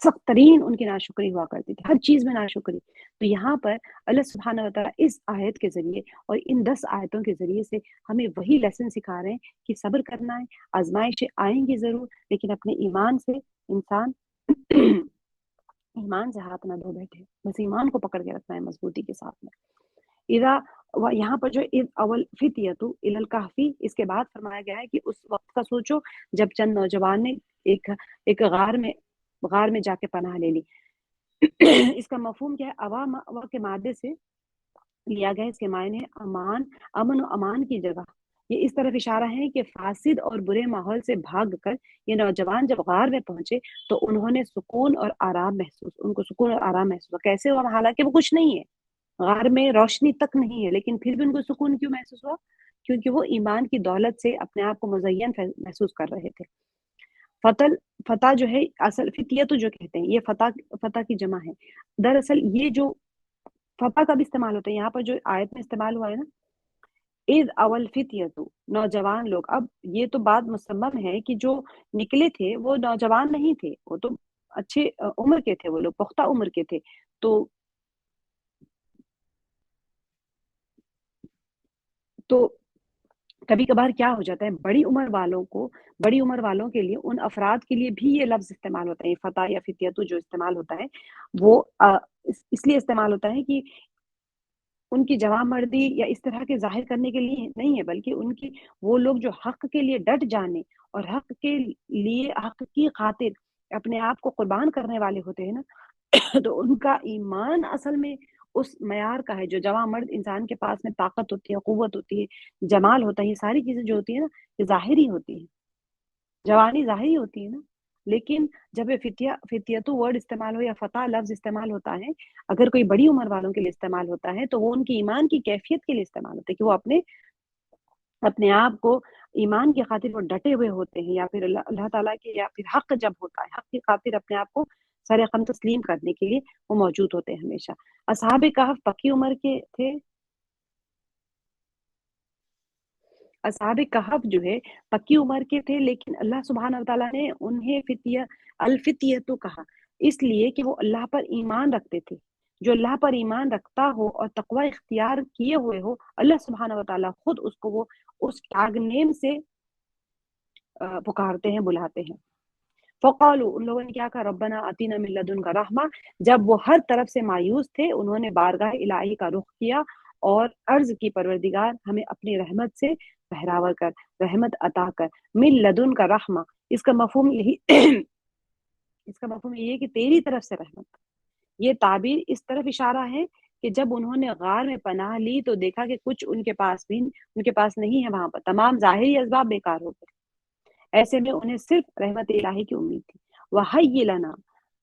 سخت ترین ان کی ناشکری ہوا کرتی تھی، ہر چیز میں ناشکری۔ تو یہاں پر اللہ سبحانہ وتعالیٰ اس آیت کے ذریعے اور ان 10 آیتوں کے ذریعے سے ہمیں وہی لیسن سکھا رہے ہیں کہ صبر کرنا ہے، آزمائشیں آئیں گی ضرور، لیکن اپنے ایمان سے انسان ایمان سے ہاتھ نہ دھو بیٹھے، بس ایمان کو پکڑ کے رکھنا ہے مضبوطی کے ساتھ میں۔ اذا یہاں پر جو اذ اول فتیۃ الی الکہفی، اس کے بعد فرمایا گیا ہے کہ اس وقت کا سوچو جب چند نوجوان نے ایک غار میں جا کے پناہ لے لی۔ اس کا مفہوم کیا ہے؟ اوا کے مادے سے لیا گیا، اس کے معنی ہے امان، امن و امان کی جگہ۔ یہ اس طرف اشارہ ہے کہ فاسد اور برے ماحول سے بھاگ کر یہ نوجوان جب غار میں پہنچے تو انہوں نے سکون اور آرام محسوس، ان کو سکون اور آرام محسوس ہوا۔ کیسے ہوا؟ حالانکہ وہ کچھ نہیں ہے، غار میں روشنی تک نہیں ہے، لیکن پھر بھی ان کو سکون کیوں محسوس ہوا؟ کیونکہ وہ ایمان کی دولت سے اپنے آپ کو مزین محسوس کر رہے تھے۔ فتح جو ہے، اصل فتیہ جو کہتے ہیں، یہ فتح کی جمع ہے۔ دراصل یہ جو فتح کا بھی استعمال ہوتا ہے، یہاں پر جو آیت میں استعمال ہوا ہے نا، اذ اول فتیۃ، نوجوان لوگ۔ اب یہ تو بات مصمم ہے کہ جو نکلے تھے وہ نوجوان نہیں تھے، وہ تو اچھے عمر کے تھے، وہ لوگ پختہ عمر کے تھے۔ تو کبھی کبھار کیا ہو جاتا ہے، بڑی عمر والوں کے لیے، ان افراد کے لیے بھی یہ لفظ استعمال ہوتا ہے، یہ فتح یا فتیۃ جو استعمال ہوتا ہے وہ اس لیے استعمال ہوتا ہے کہ ان کی جوان مردی یا اس طرح کے ظاہر کرنے کے لیے نہیں ہے، بلکہ ان کی وہ لوگ جو حق کے لیے ڈٹ جانے اور حق کے لیے، حق کی خاطر اپنے آپ کو قربان کرنے والے ہوتے ہیں نا، تو ان کا ایمان اصل میں اس معیار کا ہے۔ جو جوان مرد انسان کے پاس میں طاقت ہوتی ہے، قوت ہوتی ہے، جمال ہوتا ہے، یہ ساری چیزیں جو ہوتی ہیں نا، یہ ظاہری ہوتی ہیں، جوانی ظاہری ہوتی ہے نا۔ لیکن جب یہ فتیتو ورڈ استعمال ہو یا فتح لفظ استعمال ہوتا ہے، اگر کوئی بڑی عمر والوں کے لیے استعمال ہوتا ہے تو وہ ان کی ایمان کی کیفیت کے لیے استعمال ہوتا ہے، کہ وہ اپنے آپ کو ایمان کی خاطر وہ ڈٹے ہوئے ہوتے ہیں، یا پھر اللہ تعالیٰ کے، یا پھر حق جب ہوتا ہے، حق کی خاطر اپنے آپ کو سر قم تسلیم کرنے کے لیے وہ موجود ہوتے ہیں ہمیشہ۔ اصحاب کہف پکی عمر کے تھے، اصحاب کہف جو ہے پکی عمر کے تھے، لیکن اللہ سبحانہ وتعالیٰ نے انہیں الفتیہ تو کہا، اس لیے کہ وہ اللہ پر ایمان رکھتے تھے۔ جو اللہ پر ایمان رکھتا ہو اور تقوی اختیار کیے ہوئے ہو، اللہ سبحانہ وتعالیٰ خود اس کو وہ اس ٹیگ نیم سے پکارتے ہیں، بلاتے ہیں۔ فقالو، ان لوگوں نے کیا کہا، ربنا آتینا من لدنک رحمہ، جب وہ ہر طرف سے مایوس تھے انہوں نے بارگاہ الہی کا رخ کیا اور عرض کی، پروردگار ہمیں اپنی رحمت سے پہراوا کر، رحمت عطا کر۔ من لدن کا رحمہ، اس کا مفہوم یہی اس کا مفہوم یہ ہے کہ تیری طرف سے رحمت۔ یہ تعبیر اس طرف اشارہ ہے کہ جب انہوں نے غار میں پناہ لی تو دیکھا کہ کچھ ان کے پاس نہیں ہے، وہاں پر تمام ظاہری اسباب بیکار ہو گئے، ایسے میں انہیں صرف رحمت الہی کی امید تھی۔ وَحَيِّ لَنَا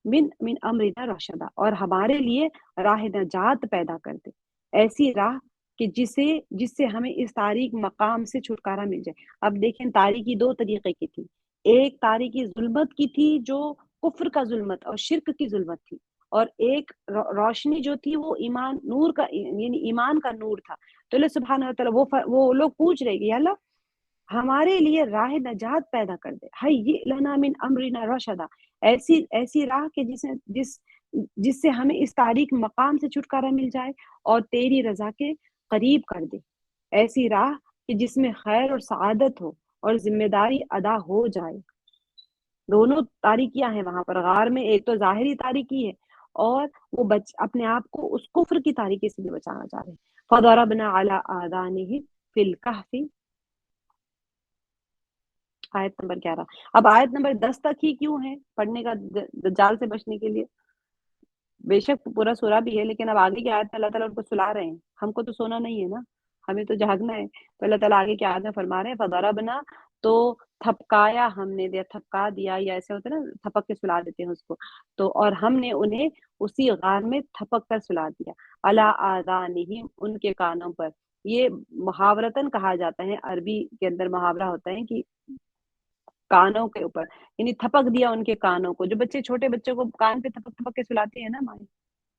من امرنا رشدا، اور ہمارے لیے راہ نجات پیدا کر دے، ایسی راہ کہ جس سے ہمیں اس تاریک مقام سے چھٹکارا مل جائے۔ اب دیکھیں، تاریکی دو طریقے کی تھی، ایک تاریکی ظلمت کی تھی جو کفر کا ظلمت اور شرک کی ظلمت تھی، اور ایک روشنی جو تھی وہ ایمان نور کا، یعنی ایمان کا نور تھا۔ تو اللہ سبحانہ وتعالیٰ وہ لوگ پوچھ رہے کہ اللہ ہمارے لیے راہ نجات پیدا کر دے، حی لنا من امرنا رشدا، ایسی راہ کہ جس سے ہمیں اس تاریک مقام سے چھٹکارا مل جائے اور تیری رضا کے قریب کر دے، ایسی راہ کہ جس میں خیر اور سعادت ہو اور ذمہ داری ادا ہو جائے۔ دونوں تاریکیاں ہیں وہاں پر غار میں، ایک تو ظاہری تاریکی ہے اور وہ اپنے آپ کو اس کفر کی تاریکی سے بھی بچانا چاہ رہے ہیں۔ فضربنا علی آذانہم فی الکہف، آیت نمبر 11۔ اب آیت نمبر 10 تک ہی کیوں ہے پڑھنے کا؟ دجال سے بچنے کے لیے، بے شک پورا سورہ بھی ہے، لیکن اب آگے کی آیت میں اللہ تعالیٰ ان کو سلا رہے ہیں، ہم کو تو سونا نہیں ہے نا، ہمیں تو جاگنا ہے۔ تو اللہ تعالیٰ آگے کی آیت میں فرما رہے ہیں فضربنا، تو تھپکایا ہم نے، تھپکا دیا، یا ایسے ہوتا ہے نا، تھپک کے سلا دیتے ہیں اس کو، تو اور ہم نے انہیں اسی غار میں تھپک کر سلا دیا، علی آذانہم، ان کے کانوں پر۔ یہ محاورتاً کہا جاتا ہے، عربی کے اندر محاورہ ہوتا ہے کہ کانوں کے اوپر، یعنی تھپک دیا ان کے کانوں کو، جو بچے چھوٹے بچوں کو کان پہ تھپک تھپک کے سلاتے ہیں نا مائیں،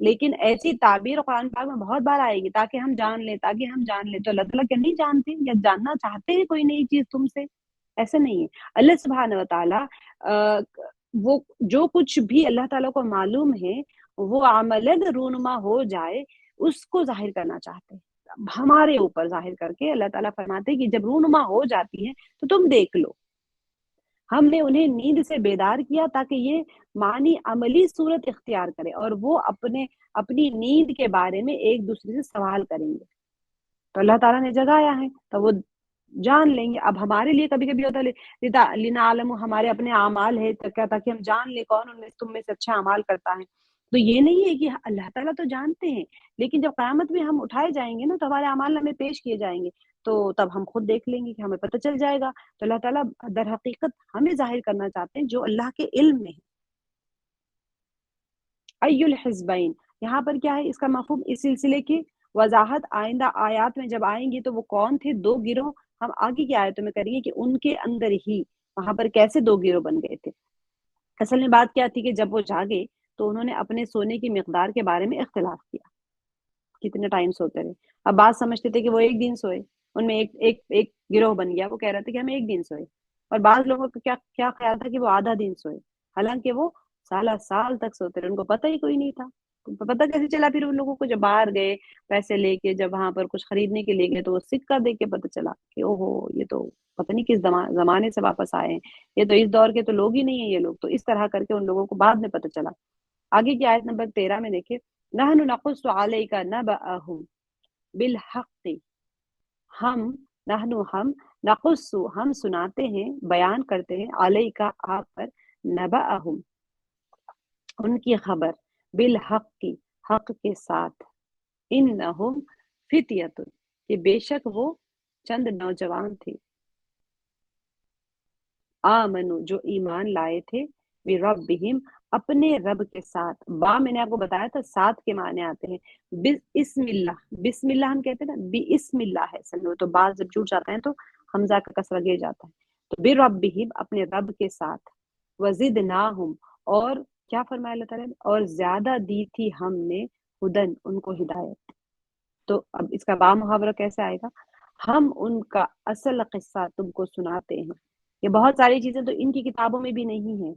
لیکن ایسی تعبیر قرآن پاک میں بہت بار آئے گی تاکہ ہم جان لیں، تاکہ ہم جان لیں. تو اللہ تعالیٰ کیا نہیں جانتے یا جاننا چاہتے ہیں کوئی نئی چیز تم سے؟ ایسا نہیں ہے. اللہ سبحانہ و تعالیٰ وہ جو کچھ بھی اللہ تعالیٰ کو معلوم ہے وہ عملاً رونما ہو جائے اس کو ظاہر کرنا چاہتے ہیں ہمارے اوپر ظاہر کر کے. اللہ تعالیٰ فرماتے ہیں کہ جب رونما ہو جاتی ہے تو تم دیکھ لو. ہم نے انہیں نیند سے بیدار کیا تاکہ یہ معنی عملی صورت اختیار کرے اور وہ اپنی نیند کے بارے میں ایک دوسرے سے سوال کریں گے. تو اللہ تعالیٰ نے جگایا ہے تو وہ جان لیں گے. اب ہمارے لیے کبھی کبھی ہوتا ہے لنعلم، ہمارے اپنے اعمال ہے تاکہ ہم جان لیں کون ان میں تم میں سے اچھا اعمال کرتا ہے. تو یہ نہیں ہے کہ اللہ تعالیٰ تو جانتے ہیں، لیکن جب قیامت میں ہم اٹھائے جائیں گے نا تو ہمارے اعمال ہمیں پیش کیے جائیں گے تو تب ہم خود دیکھ لیں گے کہ ہمیں پتہ چل جائے گا. تو اللہ تعالیٰ در حقیقت ہمیں ظاہر کرنا چاہتے ہیں جو اللہ کے علم میں ہے. ای الحزبین یہاں پر کیا ہے، اس کا مفہوم اس سلسلے کی وضاحت آئندہ آیات میں جب آئیں گی تو وہ کون تھے دو گروہ ہم آگے کی آیتوں میں کریں گے کہ ان کے اندر ہی وہاں پر کیسے دو گروہ بن گئے تھے. اصل میں بات کیا تھی کہ جب وہ جاگے تو انہوں نے اپنے سونے کی مقدار کے بارے میں اختلاف کیا، کتنے ٹائم سوتے رہے. اب بات سمجھتے تھے کہ وہ ایک دن سوئے، ان میں ایک گروہ بن گیا، وہ کہہ رہے تھے کہ ہم ایک دن سوئے. اور بعض لوگوں کا کیا خیال تھا کہ وہ آدھا دن سوئے، حالانکہ وہ سال تک سوتے رہے، ان کو پتہ ہی کوئی نہیں تھا. پتہ کیسے چلا پھر ان لوگوں کو جب باہر گئے پیسے لے کے، جب وہاں پر کچھ خریدنے کے لیے گئے تو وہ سکہ دیکھ کے پتہ چلا کہ اوہو یہ تو پتہ نہیں کس زمانے سے واپس آئے ہیں، یہ تو اس دور کے تو لوگ ہی نہیں ہیں یہ لوگ. تو اس طرح کر کے ان لوگوں کو بعد میں پتہ چلا. آگے کی آیت نمبر 13 میں دیکھیں، نحن نقص علیک نبأہم بالحق، ہم نقص ہم سناتے ہیں، بیان کرتے ہیں، علیک آپ پر، نبأہم ان کی خبر، بالحق کی حق کے ساتھ، انہم فتیۃ کہ بے شک وہ چند نوجوان تھے، آمنو جو ایمان لائے تھے، بربہم اپنے رب کے ساتھ. با میں نے آپ کو بتایا تھا ساتھ کے معنی آتے ہیں. بسم اللہ، بسم اللہ ہم کہتے ہیں نا، بسم اللہ ہے اصل میں، تو بعض جب جھوٹ جاتا ہے تو حمزہ کا کسرہ گر جاتا ہے. تو بربہم اپنے رب کے ساتھ، وزدناہم اور کیا فرمایا اللہ تعالیٰ نے، اور زیادہ دی تھی ہم نے، ہدن ان کو ہدایت. تو اب اس کا با محاورہ کیسے آئے گا، ہم ان کا اصل قصہ تم کو سناتے ہیں. یہ بہت ساری چیزیں تو ان کی کتابوں میں بھی نہیں ہیں.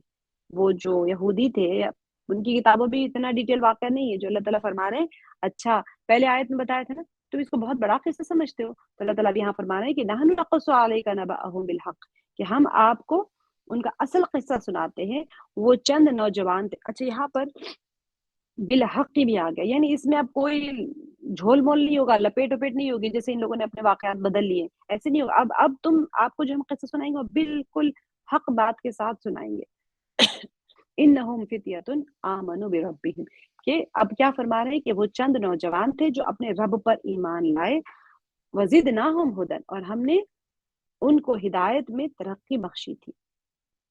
وہ جو یہودی تھے ان کی کتابوں میں اتنا ڈیٹیل واقعہ نہیں ہے جو اللہ تعالیٰ فرما رہے ہیں. اچھا پہلے آیت میں بتایا تھا نا تم اس کو بہت بڑا قصہ سمجھتے ہو، تو اللہ تعالیٰ یہاں فرما رہے ہیں کہ نحن نقص علیک نبأہم بالحق، کہ ہم آپ کو ان کا اصل قصہ سناتے ہیں. وہ چند نوجوان تھے. اچھا یہاں پر بالحق بھی آ گیا، یعنی اس میں اب کوئی جھول مول نہیں ہوگا، لپیٹ وپیٹ نہیں ہوگی جیسے ان لوگوں نے اپنے واقعات بدل لیے، ایسے نہیں ہوگا. اب آپ کو جو ہم قصہ سنائیں گے وہ بالکل حق بات کے ساتھ سنائیں گے. انہم فتیۃ آمنوا بربہم، کہ اب کیا فرما رہے ہیں کہ وہ چند نوجوان تھے جو اپنے رب پر ایمان لائے، وزدناہم ہدن اور ہم نے ان کو ہدایت میں ترقی بخشی تھی.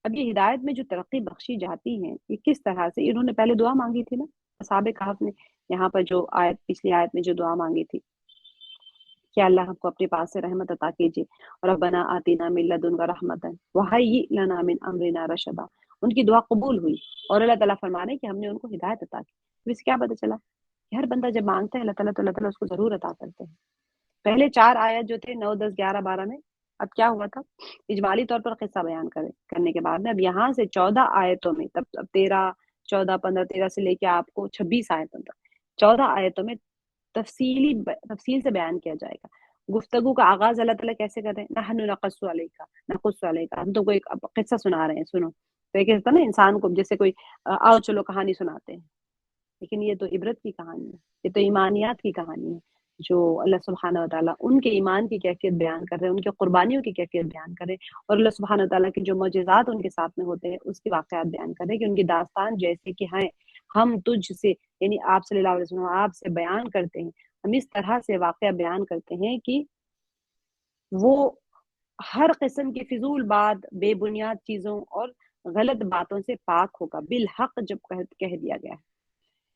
اب یہ ہدایت میں جو ترقی بخشی جاتی ہے یہ کس طرح سے، انہوں نے پہلے دعا مانگی تھی نا اصحاب کہف نے، یہاں پر جو آیت پچھلی آیت میں جو دعا مانگی تھی کہ اللہ ہم کو اپنے پاس سے رحمت عطا کیجیے، ربنا آتینا من لدنک رحمۃ وہیئ لنا من امرنا رشدا. ان کی دعا قبول ہوئی اور اللہ تعالیٰ فرما رہے ہیں کہ ہم نے ان کو ہدایت عطا کی. اس کیا پتہ چلا کہ ہر بندہ جب مانگتا ہے اللہ تعالیٰ تو اللہ تعالیٰ اس کو ضرور عطا کرتے ہیں. پہلے 4 آیت جو تھے 9 10 11 12 میں اب کیا ہوا تھا، اجمالی طور پر قصہ بیان کرنے کے بعد میں اب یہاں سے 14 آیتوں میں، تب 13 14 15 13 سے لے کے آپ کو 26 آیتوں تک 14 آیتوں میں تفصیل سے بیان کیا جائے گا. گفتگو کا آغاز اللہ تعالیٰ کیسے کر رہے ہیں، نحن نقص علیک، ہم تو کوئی قصہ سنا رہے ہیں سنو. تو ایک ہوتا نا انسان کو جیسے کوئی آؤ چلو کہانی سناتے ہیں، لیکن یہ تو عبرت کی کہانی ہے، یہ تو ایمانیات کی کہانی ہے جو اللہ سبحانہ وتعالیٰ ان کے ایمان کی کیفیت بیان کر رہے ہیں، ان کے قربانیوں کی کیفیت بیان کر رہے ہیں، اور اللہ سبحانہ وتعالیٰ کے جو معجزات ان کے ساتھ میں ہوتے ہیں اس کے واقعات بیان کر رہے ہیں کہ ان کی داستان جیسے کہ ہیں ہم تجھ سے، یعنی آپ صلی اللہ علیہ وسلم آپ سے بیان کرتے ہیں، ہم اس طرح سے واقعہ بیان کرتے ہیں کہ وہ ہر قسم کی فضول بات، بے بنیاد چیزوں اور غلط باتوں سے پاک ہوگا. بالحق جب کہہ دیا گیا ہے،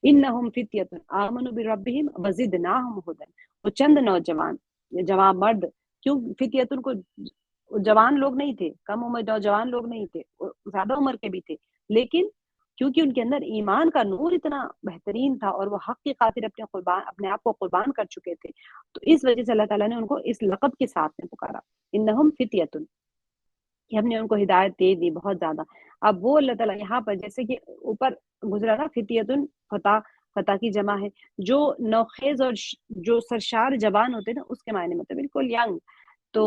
انہم فتیۃ آمنوا بربہم وزدناہم ھدی، وہ چند نوجوان یا جوان مرد، کیوں فتیۃ کو جوان لوگ نہیں تھے، کم عمر نوجوان لوگ نہیں تھے، زیادہ عمر کے بھی تھے، لیکن کیونکہ ان کے اندر ایمان کا نور اتنا بہترین تھا اور وہ حق کی خاطر اپنے آپ کو قربان کر چکے تھے، تو اس وجہ سے اللہ تعالیٰ نے ان کو اس لقب کے ساتھ میں پکارا، انہم فتیۃ، کہ ہم نے ان کو ہدایت دے دی بہت زیادہ۔ اب وہ اللہ تعالیٰ یہاں پر جیسے کہ اوپر گزرا نا فتیۃ، فتح، فتح کی جمع ہے، جو نوخیز اور جو سرشار جوان ہوتے ہیں نا اس کے معنی میں، تو بالکل ینگ، تو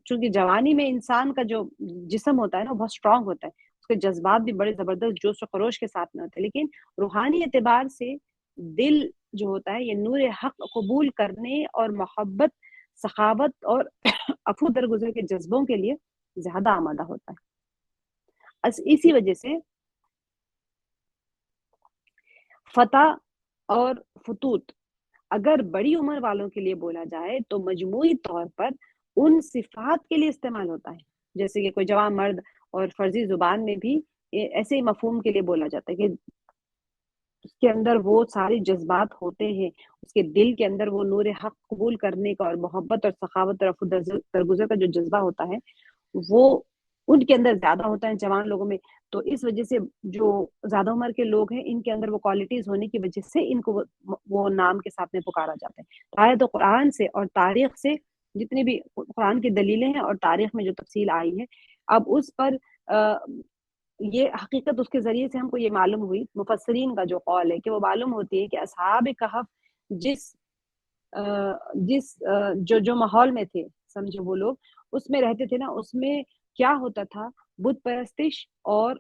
چونکہ جوانی میں انسان کا جو جسم ہوتا ہے نا بہت اسٹرانگ ہوتا ہے، اس کے جذبات بھی بڑے زبردست جوش و خروش کے ساتھ میں ہوتے ہیں، لیکن روحانی اعتبار سے دل جو ہوتا ہے یہ نور حق قبول کرنے اور محبت، سخاوت اور عفو درگزر کے جذبوں کے لیے زیادہ آمادہ ہوتا ہے۔ اسی وجہ سے فتح اور فتوت اگر بڑی عمر والوں کے لیے بولا جائے تو مجموعی طور پر ان صفات کے لیے استعمال ہوتا ہے، جیسے کہ کوئی جوان مرد، اور فرضی زبان میں بھی ایسے ہی مفہوم کے لیے بولا جاتا ہے کہ اس کے اندر وہ سارے جذبات ہوتے ہیں، اس کے دل کے اندر وہ نور حق قبول کرنے کا اور محبت اور سخاوت اور عفو درگزر کا جو جذبہ ہوتا ہے وہ ان کے اندر زیادہ ہوتا ہے جوان لوگوں میں۔ تو اس وجہ سے جو زیادہ عمر کے لوگ ہیں ان کے اندر وہ کوالٹیز ہونے کی وجہ سے ان کو وہ نام کے ساتھ میں پکارا جاتا ہے۔ آیت و قرآن سے اور تاریخ سے جتنی بھی قرآن کی دلیلیں ہیں اور تاریخ میں جو تفصیل آئی ہے، اب اس پر یہ حقیقت اس کے ذریعے سے ہم کو یہ معلوم ہوئی، مفسرین کا جو قول ہے کہ وہ معلوم ہوتی ہے کہ اصحاب کہف جس جو ماحول میں تھے، سمجھو وہ لوگ اس میں رہتے تھے نا، اس میں کیا ہوتا تھا، بت پرستش اور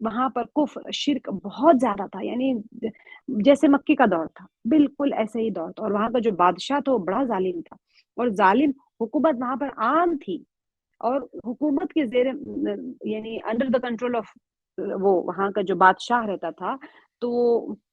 وہاں پر کفر شرک بہت زیادہ تھا، یعنی جیسے مکی کا دور تھا بالکل ایسے ہی دور تھا، اور وہاں کا جو بادشاہ تھا وہ بڑا ظالم تھا، اور ظالم حکومت وہاں پر عام تھی، اور حکومت کے زیر یعنی انڈر دا کنٹرول آف وہ وہاں کا جو بادشاہ رہتا تھا، تو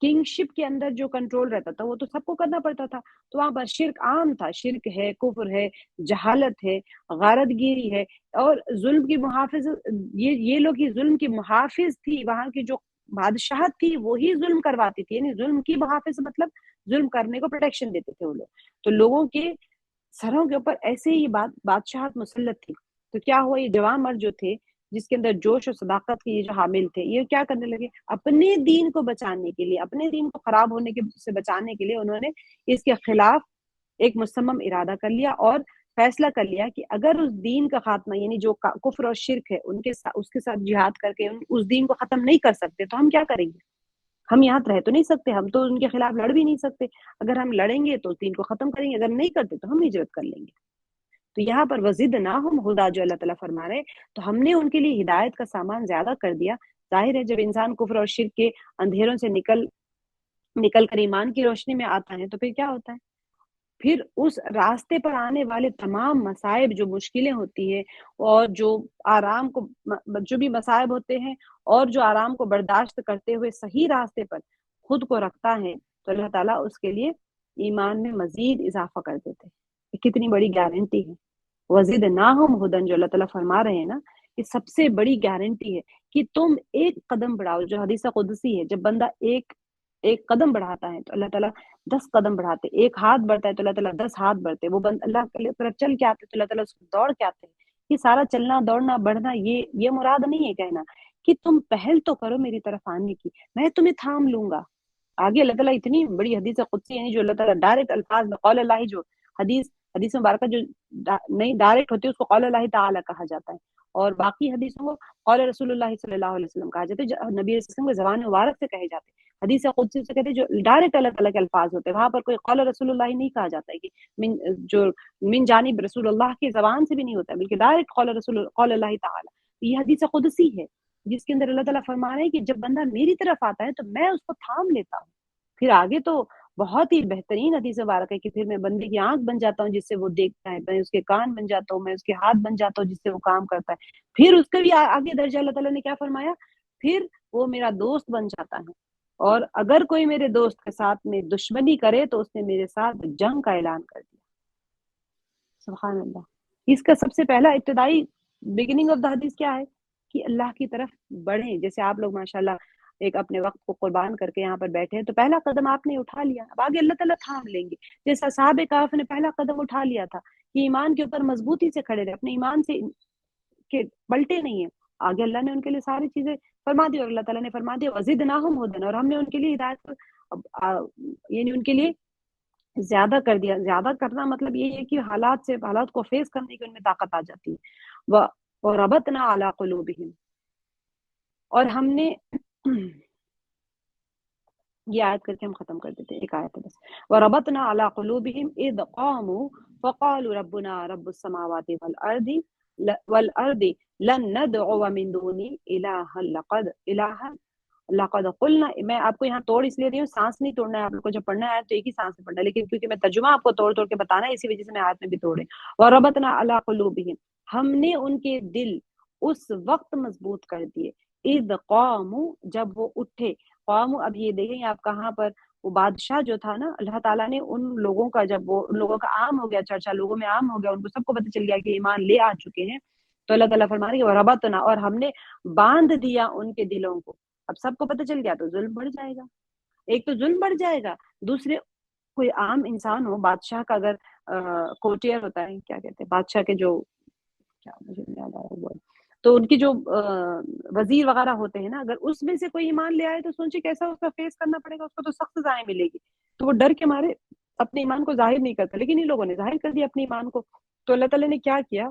کنگ شپ کے اندر جو کنٹرول رہتا تھا وہ تو سب کو کرنا پڑتا تھا، تو وہاں پر شرک عام تھا، شرک ہے، کفر ہے، جہالت ہے، غارت گیری ہے، اور ظلم کی محافظ، یہ لوگ ہی ظلم کی محافظ تھی، وہاں کی جو بادشاہ تھی وہی ظلم کرواتی تھی، یعنی ظلم کی محافظ مطلب ظلم کرنے کو پروٹیکشن دیتے تھے وہ لوگ، تو لوگوں کے سروں کے اوپر ایسے ہی بادشاہت مسلط تھی۔ تو کیا ہوا، یہ جوان مرد جو تھے جس کے اندر جوش اور صداقت کے یہ جو حامل تھے، یہ کیا کرنے لگے، اپنے دین کو بچانے کے لیے، اپنے دین کو خراب ہونے کے سے بچانے کے لیے انہوں نے اس کے خلاف ایک مصمم ارادہ کر لیا اور فیصلہ کر لیا کہ اگر اس دین کا خاتمہ، یعنی جو کفر اور شرک ہے اس کے ساتھ جہاد کر کے اس دین کو ختم نہیں کر سکتے تو ہم کیا کریں گے، ہم یہاں رہ تو نہیں سکتے، ہم تو ان کے خلاف لڑ بھی نہیں سکتے، اگر ہم لڑیں گے تو دین کو ختم کریں گے، اگر نہیں کرتے تو ہم ہجرت کر لیں گے۔ تو یہاں پر وزدناہم ہدا جو اللہ تعالیٰ فرما رہے، تو ہم نے ان کے لیے ہدایت کا سامان زیادہ کر دیا۔ ظاہر ہے جب انسان کفر اور شرک کے اندھیروں سے نکل کر ایمان کی روشنی میں آتا ہے تو پھر کیا ہوتا ہے، پھر اس راستے پر آنے والے تمام مصائب، جو مشکلیں ہوتی ہے اور جو بھی مصائب ہوتے ہیں اور جو آرام کو برداشت کرتے ہوئے صحیح راستے پر خود کو رکھتا ہے، تو اللہ تعالیٰ اس کے لیے ایمان میں مزید اضافہ کر دیتے ہیں۔ یہ کتنی بڑی گارنٹی ہے، وزدناہم ہدن جو اللہ تعالیٰ فرما رہے ہیں نا، یہ سب سے بڑی گارنٹی ہے کہ تم ایک قدم بڑھاؤ، جو حدیث قدسی ہے، جب بندہ ایک قدم بڑھاتا ہے تو اللہ تعالیٰ 10 قدم بڑھاتے، ایک ہاتھ بڑھتا ہے تو اللہ تعالیٰ 10 ہاتھ بڑھتے، وہ اللہ کی طرف چل کے آتے تو اللہ تعالیٰ اس کو دوڑ کے آتے ہیں۔ یہ سارا چلنا دوڑنا بڑھنا یہ مراد نہیں ہے کہنا کہ تم پہل تو کرو میری طرف آنے کی، میں تمہیں تھام لوں گا۔ آگے اللہ تعالیٰ اتنی بڑی حدیث قدسی، یعنی جو اللہ تعالیٰ ڈائریکٹ الفاظ میں قول اللہ، جو حدیث مبارکہ جو نہیں ڈائریکٹ ہوتی ہے اس کو قول اللہ تعالی کہا جاتا ہے، اور باقی حدیثوں کو قول رسول اللہ صلی اللہ علیہ وسلم کہا جاتا ہے، جو نبی صلی اللہ علیہ وسلم کے زبان مبارک سے کہے جاتے ہیں۔ حدیث قدسی سے کہتے ہیں جو ڈائریکٹ اللہ تعالیٰ کے الفاظ ہوتے ہیں، وہاں پر کوئی قول رسول اللہ نہیں کہا جاتا ہے کہ من جانب رسول اللہ کی زبان سے بھی نہیں ہوتا ہے، بلکہ ڈائریکٹ قول اللہ تعالی۔ یہ حدیث قدسی ہے جس کے اندر اللہ تعالیٰ فرما رہے ہیں کہ جب بندہ میری طرف آتا ہے تو میں اس کو تھام لیتا ہوں۔ پھر آگے تو بہت ہی بہترین حدیث مبارک ہے کہ پھر میں بندے کی آنکھ بن جاتا ہوں جس سے وہ دیکھتا ہے، میں اس کے کان بن جاتا ہوں، میں اس کے ہاتھ بن جاتا ہوں جس سے وہ کام کرتا ہے۔ پھر اس کا بھی آگے درجہ اللہ تعالیٰ نے کیا فرمایا، پھر وہ میرا دوست بن جاتا ہے، اور اگر کوئی میرے دوست کے ساتھ میں دشمنی کرے تو اس نے میرے ساتھ جنگ کا اعلان کر دیا۔ سبحان اللہ۔ اس کا سب سے پہلا ابتدائی بگننگ آف دا حدیث کیا ہے کہ اللہ کی طرف بڑھیں۔ جیسے آپ لوگ ماشاءاللہ ایک اپنے وقت کو قربان کر کے یہاں پر بیٹھے ہیں تو پہلا قدم آپ نے اٹھا لیا، اب آگے اللہ تعالیٰ تھام لیں گے۔ جیسا اصحاب کہف نے پہلا قدم اٹھا لیا تھا کہ ایمان کے اوپر مضبوطی سے کھڑے رہے، اپنے ایمان سے کہ پلٹے نہیں ہیں، آگے اللہ نے ان کے لیے ساری چیزیں فرما دیا، اور اللہ تعالیٰ نے فرما دیا وزدناہم ہدی، اور ہم نے ان کے لیے ہدایت یعنی ان کے لیے زیادہ کر دیا. زیادہ کرنا مطلب یہ ہے کہ حالات کو فیس کرنے کی ان میں طاقت آ جاتی ہے. وَرَبَطْنَا عَلَىٰ قُلُوبِهِمْ، اور ہم نے یہ آیت کر کے ہم ختم کر دیتے ہیں، ایک آیت ہے بس. وَرَبَطْنَا عَلَىٰ قُلُوبِهِمْ إِذْ قَامُوا فَقَالُوا رَبُّنَا رَبُّ السَّمَاوَاتِ وَالْأَرْضِ لَن نَّدْعُوَ مِن دُونِهِ إِلَٰهًا لقد قلنا. میں آپ کو یہاں توڑ اس لیے رہی ہوں، سانس نہیں توڑنا ہے آپ لوگ کو، جب پڑھنا ہے تو ایک ہی سانس سے پڑھنا ہے، لیکن کیونکہ میں ترجمہ آپ کو توڑ توڑ کے بتانا ہے، اسی وجہ سے میں آیت میں بھی توڑے. وربطنا علی قلوبہم، ہم نے ان کے دل اس وقت مضبوط کر دیے، اذ قاموا، جب وہ اٹھے. قاموا، اب یہ دیکھیں آپ کہاں پر وہ بادشاہ جو تھا نا، اللہ تعالیٰ نے ان لوگوں کا، جب وہ ان لوگوں کا عام ہو گیا، چرچا لوگوں میں عام ہو گیا، ان کو سب کو پتہ چل گیا کہ ایمان لے آ چکے ہیں، تو اللہ تعالیٰ فرما رہے ہیں وربطنا، اور ہم نے باندھ دیا ان کے دلوں کو. اب سب کو پتہ چل گیا تو ظلم بڑھ جائے گا. ایک تو ظلم بڑھ جائے گا، دوسرے کوئی عام انسان ہو، بادشاہ کا اگر کوٹیئر ہوتا ہے، کیا کہتے ہیں بادشاہ کے جو، کیا مجھے نہیں یاد آ رہا وہ، تو ان کی جو وزیر وغیرہ ہوتے ہیں نا، اگر اس میں سے کوئی ایمان لے آئے تو سوچے کیسا اس کا فیس کرنا پڑے گا، اس کو تو سخت سزائیں ملے گی. تو وہ ڈر کے مارے اپنے ایمان کو ظاہر نہیں کرتا، لیکن ان لوگوں نے ظاہر کر دیا اپنے ایمان کو. تو اللہ تعالیٰ نے کیا کیا،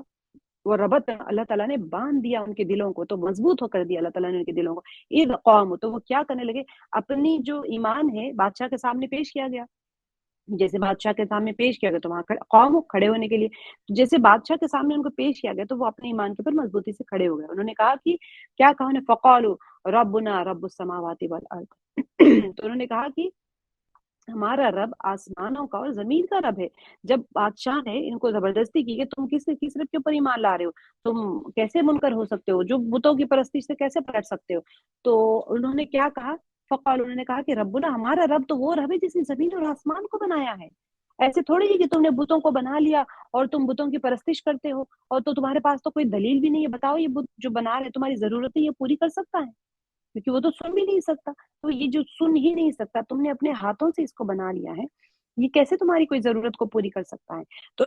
وہ ربط، اللہ تعالیٰ نے باندھ دیا ان کے دلوں کو، تو مضبوط ہو کر دیا اللہ تعالیٰ نے ان کے دلوں کو. اذ قوم، تو وہ کیا کرنے لگے، اپنی جو ایمان ہے بادشاہ کے سامنے پیش کیا گیا. جیسے بادشاہ کے سامنے پیش کیا گیا تو وہاں قوم کھڑے ہونے کے لیے، جیسے بادشاہ کے سامنے ان کو پیش کیا گیا تو وہ اپنے ایمان کے اوپر مضبوطی سے کھڑے ہو گئے. انہوں نے کہا کہ کیا کہا، انہیں فقالوا ربنا رب السماوات والارض تو انہوں نے کہا کہ ہمارا رب آسمانوں کا اور زمین کا رب ہے. جب بادشاہ نے ان کو زبردستی کی کہ تم کس رب کے اوپر ایمان لا رہے ہو، تم کیسے منکر ہو سکتے ہو، جو بتوں کی پرستش سے کیسے پلٹ سکتے ہو، تو انہوں نے کیا کہا، فقال، انہوں نے کہا کہ ربنا، ہمارا رب تو وہ رب ہے جس نے زمین اور آسمان کو بنایا ہے. ایسے تھوڑی ہے کہ تم نے بتوں کو بنا لیا اور تم بتوں کی پرستش کرتے ہو، اور تو تمہارے پاس تو کوئی دلیل بھی نہیں ہے، بتاؤ یہ بت جو بنا رہے تمہاری ضرورتیں یہ پوری کر سکتا ہے، کیونکہ وہ تو سن بھی نہیں سکتا. تو یہ جو سن ہی نہیں سکتا، تم نے اپنے ہاتھوں سے اس کو بنا لیا ہے، یہ کیسے تمہاری کوئی ضرورت کو پوری کر سکتا ہے. تو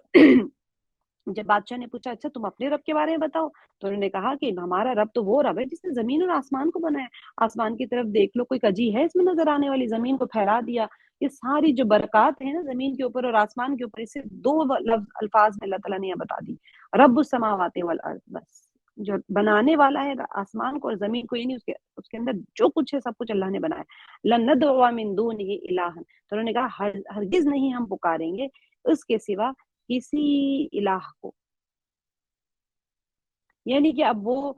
جب بادشاہ نے پوچھا اچھا تم اپنے رب کے بارے میں بتاؤ، تو انہوں نے کہا کہ ہمارا رب تو وہ رب ہے جس نے زمین اور آسمان کو بنایا. آسمان کی طرف دیکھ لو، کوئی کجی ہے اس میں نظر آنے والی، زمین کو پھیلا دیا. یہ ساری جو برکات ہیں نا زمین کے اوپر اور آسمان کے اوپر، اسے دو الفاظ میں اللہ تعالیٰ نے یہ بتا دی، رب السماوات والارض. بس جو بنانے والا ہے آسمان کو اور زمین کو، یعنی اس کے اندر جو کچھ ہے سب کچھ اللہ نے بنایا. لن ندعو من دونہ الہا، تو انہوں نے کہا ہرگز نہیں ہم پکاریں گے اس کے سوا کسی الہ کو. یعنی کہ اب وہ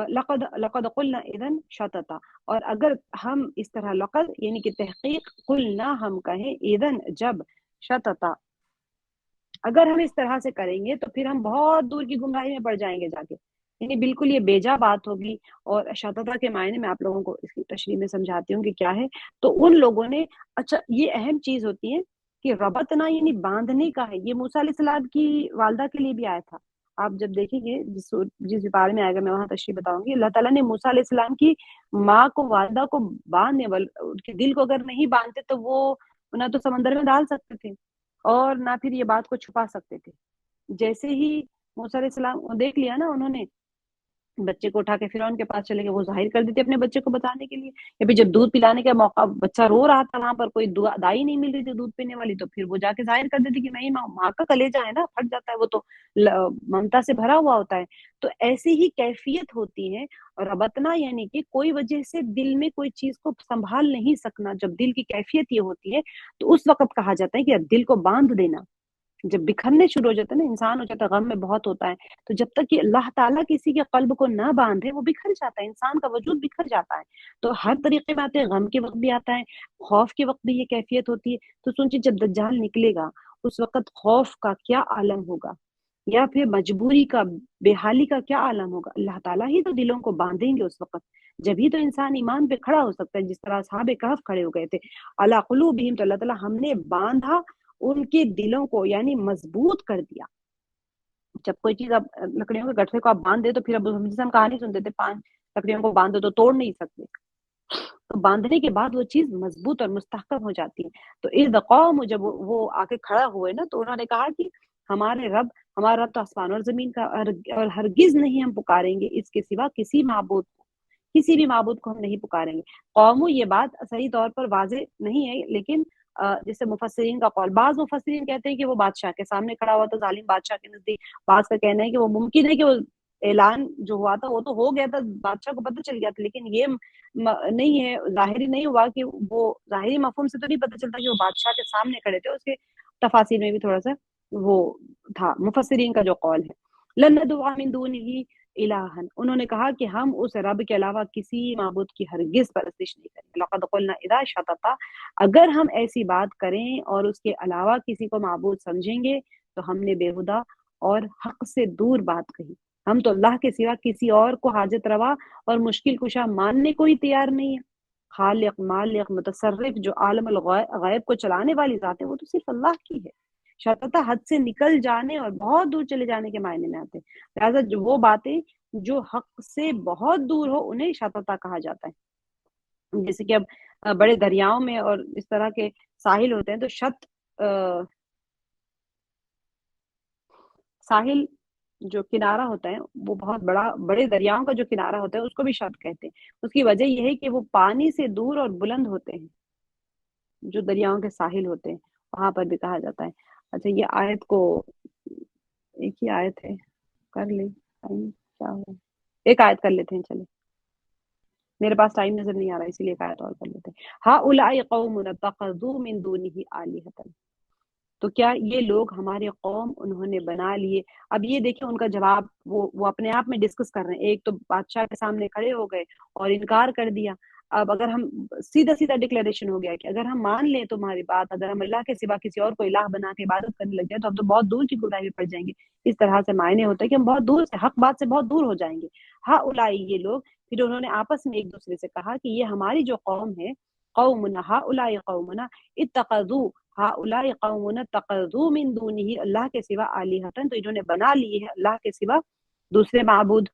لقد قلنا اذن شططا، اور اگر ہم اس طرح لقد یعنی کہ تحقیق، قلنا ہم کہیں، اذن جب، شططا اگر ہم اس طرح سے کریں گے تو پھر ہم بہت دور کی گمراہی میں پڑ جائیں گے جا کے، یعنی بالکل یہ بیجا بات ہوگی. اور شططا کے معنی میں آپ لوگوں کو اس کی تشریح میں سمجھاتی ہوں کہ کیا ہے. تو ان لوگوں نے، اچھا یہ اہم چیز ہوتی ہے کہ ربطنا یعنی باندھنے کا ہے. یہ موسیٰ علیہ السلام کی والدہ کے لیے بھی آیا تھا. آپ جب دیکھیں گے جس بارے میں آئے گا میں وہاں تشریح بتاؤں گی، اللہ تعالیٰ نے موسیٰ علیہ السلام کی ماں کو، والدہ کو باندھنے ان کے دل کو اگر نہیں باندھتے تو وہ نہ تو سمندر میں ڈال سکتے تھے اور نہ پھر یہ بات کو چھپا سکتے تھے. جیسے ہی موسیٰ علیہ السلام دیکھ لیا نا انہوں نے، بچے کو اٹھا کے فرعون کے پاس چلے گئے، وہ ظاہر کر دیتے اپنے بچے کو بتانے کے لیے. یا پھر جب دودھ پلانے کا موقع، بچہ رو رہا تھا، وہاں پر کوئی دائی نہیں مل رہی تھی دودھ پینے والی، تو پھر وہ جا کے ظاہر کر دیتی کہ نہیں، ماں کا کلیجہ ہے نا، پھٹ جاتا ہے، وہ تو ممتا سے بھرا ہوا ہوتا ہے. تو ایسی ہی کیفیت ہوتی ہے ربطنا، یعنی کہ کوئی وجہ سے دل میں کوئی چیز کو سنبھال نہیں سکنا. جب دل کی کیفیت یہ ہوتی ہے تو اس وقت کہا جاتا ہے کہ دل کو باندھ دینا. جب بکھرنے شروع ہو جاتا ہے نا، انسان ہو جاتا ہے، غم میں بہت ہوتا ہے، تو جب تک کہ اللہ تعالیٰ کسی کے قلب کو نہ باندھے وہ بکھر جاتا ہے، انسان کا وجود بکھر جاتا ہے. تو ہر طریقے میں آتے ہیں، غم کے وقت بھی آتا ہے، خوف کے وقت بھی یہ کیفیت ہوتی ہے. تو سوچیں جب دجال نکلے گا اس وقت خوف کا کیا عالم ہوگا، یا پھر مجبوری کا، بے حالی کا کیا عالم ہوگا. اللہ تعالیٰ ہی تو دلوں کو باندھیں گے اس وقت، جبھی تو انسان ایمان پہ کھڑا ہو سکتا ہے. جس طرح اصحاب کہف کھڑے ہو گئے تھے، علی قلوبہم، تو اللہ تعالیٰ ہم نے باندھا ان کے دلوں کو، یعنی مضبوط کر دیا. جب کوئی چیز آپ لکڑیوں کے گٹھے کو آپ باندھ دے تو پھر اب جیسے ہم کہانی سنتے تھے 5 لکڑیوں کو باندھ دو تو توڑ نہیں سکتے، تو باندھنے کے بعد وہ چیز مضبوط اور مستحکم ہو جاتی ہے. تو اذ قوم، جب وہ آ کے کھڑا ہوئے نا، تو انہوں نے کہا کہ ہمارا رب تو آسمان اور زمین کا، اور ہرگز نہیں ہم پکاریں گے اس کے سوا کسی معبود کو. کسی بھی معبود کو ہم نہیں پکاریں گے. قوموں یہ بات صحیح طور پر واضح نہیں ہے، لیکن جیسے مفسرین کا قول، بعض مفسرین کہتے ہیں کہ وہ بادشاہ کے سامنے کھڑا ہوا تھا ظالم بادشاہ کے نزدیک، بعض کا کہنا ہے کہ وہ ممکن ہے کہ وہ اعلان جو ہوا تھا وہ تو ہو گیا تھا، بادشاہ کو پتہ چل گیا تھا، لیکن یہ نہیں ہے، ظاہری نہیں ہوا کہ وہ ظاہری مفہوم سے تو نہیں پتہ چلتا کہ وہ بادشاہ کے سامنے کھڑے تھے. اس کے تفاصیر میں بھی تھوڑا سا وہ تھا مفسرین کا جو قول ہے. لن ندعو من دونه الہا، انہوں نے کہا کہ ہم اس رب کے علاوہ کسی معبود کی ہرگز پرستش نہیں کریں گے. لقد قلنا اذا شططا، اگر ہم ایسی بات کریں اور اس کے علاوہ کسی کو معبود سمجھیں گے تو ہم نے بےہدہ اور حق سے دور بات کہی. ہم تو اللہ کے سوا کسی اور کو حاجت روا اور مشکل کشا ماننے کو ہی تیار نہیں ہے. خالق مالک متصرف جو عالم الغیب کو چلانے والی ذات ہے وہ تو صرف اللہ کی ہے. شططا حد سے نکل جانے اور بہت دور چلے جانے کے معنی میں آتے ہیں. لہٰذا وہ باتیں جو حق سے بہت دور ہو انہیں شططا کہا جاتا ہے. جیسے کہ اب بڑے دریاؤں میں اور اس طرح کے ساحل ہوتے ہیں تو شط ساحل جو کنارہ ہوتا ہے وہ بہت بڑے دریاؤں کا جو کنارہ ہوتا ہے اس کو بھی شط کہتے ہیں. اس کی وجہ یہ ہے کہ وہ پانی سے دور اور بلند ہوتے ہیں. جو دریاؤں کے ساحل ہوتے ہیں وہاں پر بھی کہا جاتا ہے. اچھا یہ آیت کو ایک ہی آیت ہے کر لیں، کیا ہو ایک آیت کر لیتے ہیں. چلے میرے پاس ٹائم نظر نہیں آ رہا اسی لیے ایک آیت اور کر لیتے ہیں. ہؤلاء قوم اتخذوا من دونه آلهة، تو کیا یہ لوگ ہمارے قوم انہوں نے بنا لیے. اب یہ دیکھیں ان کا جواب وہ اپنے آپ میں ڈسکس کر رہے ہیں. ایک تو بادشاہ کے سامنے کھڑے ہو گئے اور انکار کر دیا. اب اگر ہم سیدھا ڈکلیریشن ہو گیا کہ اگر ہم مان لیں تمہاری بات، اگر ہم اللہ کے سوا کسی اور کو الہ بنا کے عبادت کرنے لگ جائیں تو ہم تو بہت دور کی گمراہی میں پڑ جائیں گے. اس طرح سے معنی ہوتا ہے کہ ہم بہت دور سے حق بات سے بہت دور ہو جائیں گے. ہؤلاء یہ لوگ، پھر انہوں نے آپس میں ایک دوسرے سے کہا کہ یہ ہماری جو قوم ہے، قومنا ہؤلاء قومنا اتخذوا ہؤلاء قومنا اتخذوا من دونه، اللہ کے سوا آلہۃ، تو انہوں نے بنا لیے ہیں اللہ کے سوا دوسرے معبود.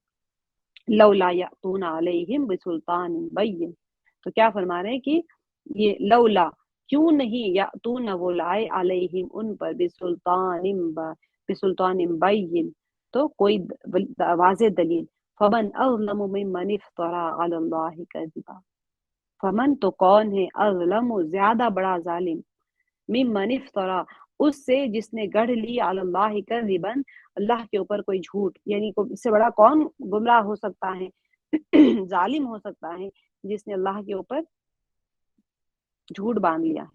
لولا یاتون علیہم بسلطان بین، تو کیا فرما رہے ہیں کہ یہ لولا کیوں نہیں یاتون وہ لائے علیہم ان پر بسلطان بین، تو کوئی واضح دلیل. فمن اظلم ممن افترى علی اللہ کذبا، فمن تو کون ہے، اظلم زیادہ بڑا ظالم، ممن افترا اس سے جس نے گڑھ لی علی اللہ کذبا اللہ کے اوپر کوئی جھوٹ. یعنی اس سے بڑا کون گمراہ ہو سکتا ہے ظالم ہو سکتا ہے جس نے اللہ کے اوپر جھوٹ باندھ لیا ہے.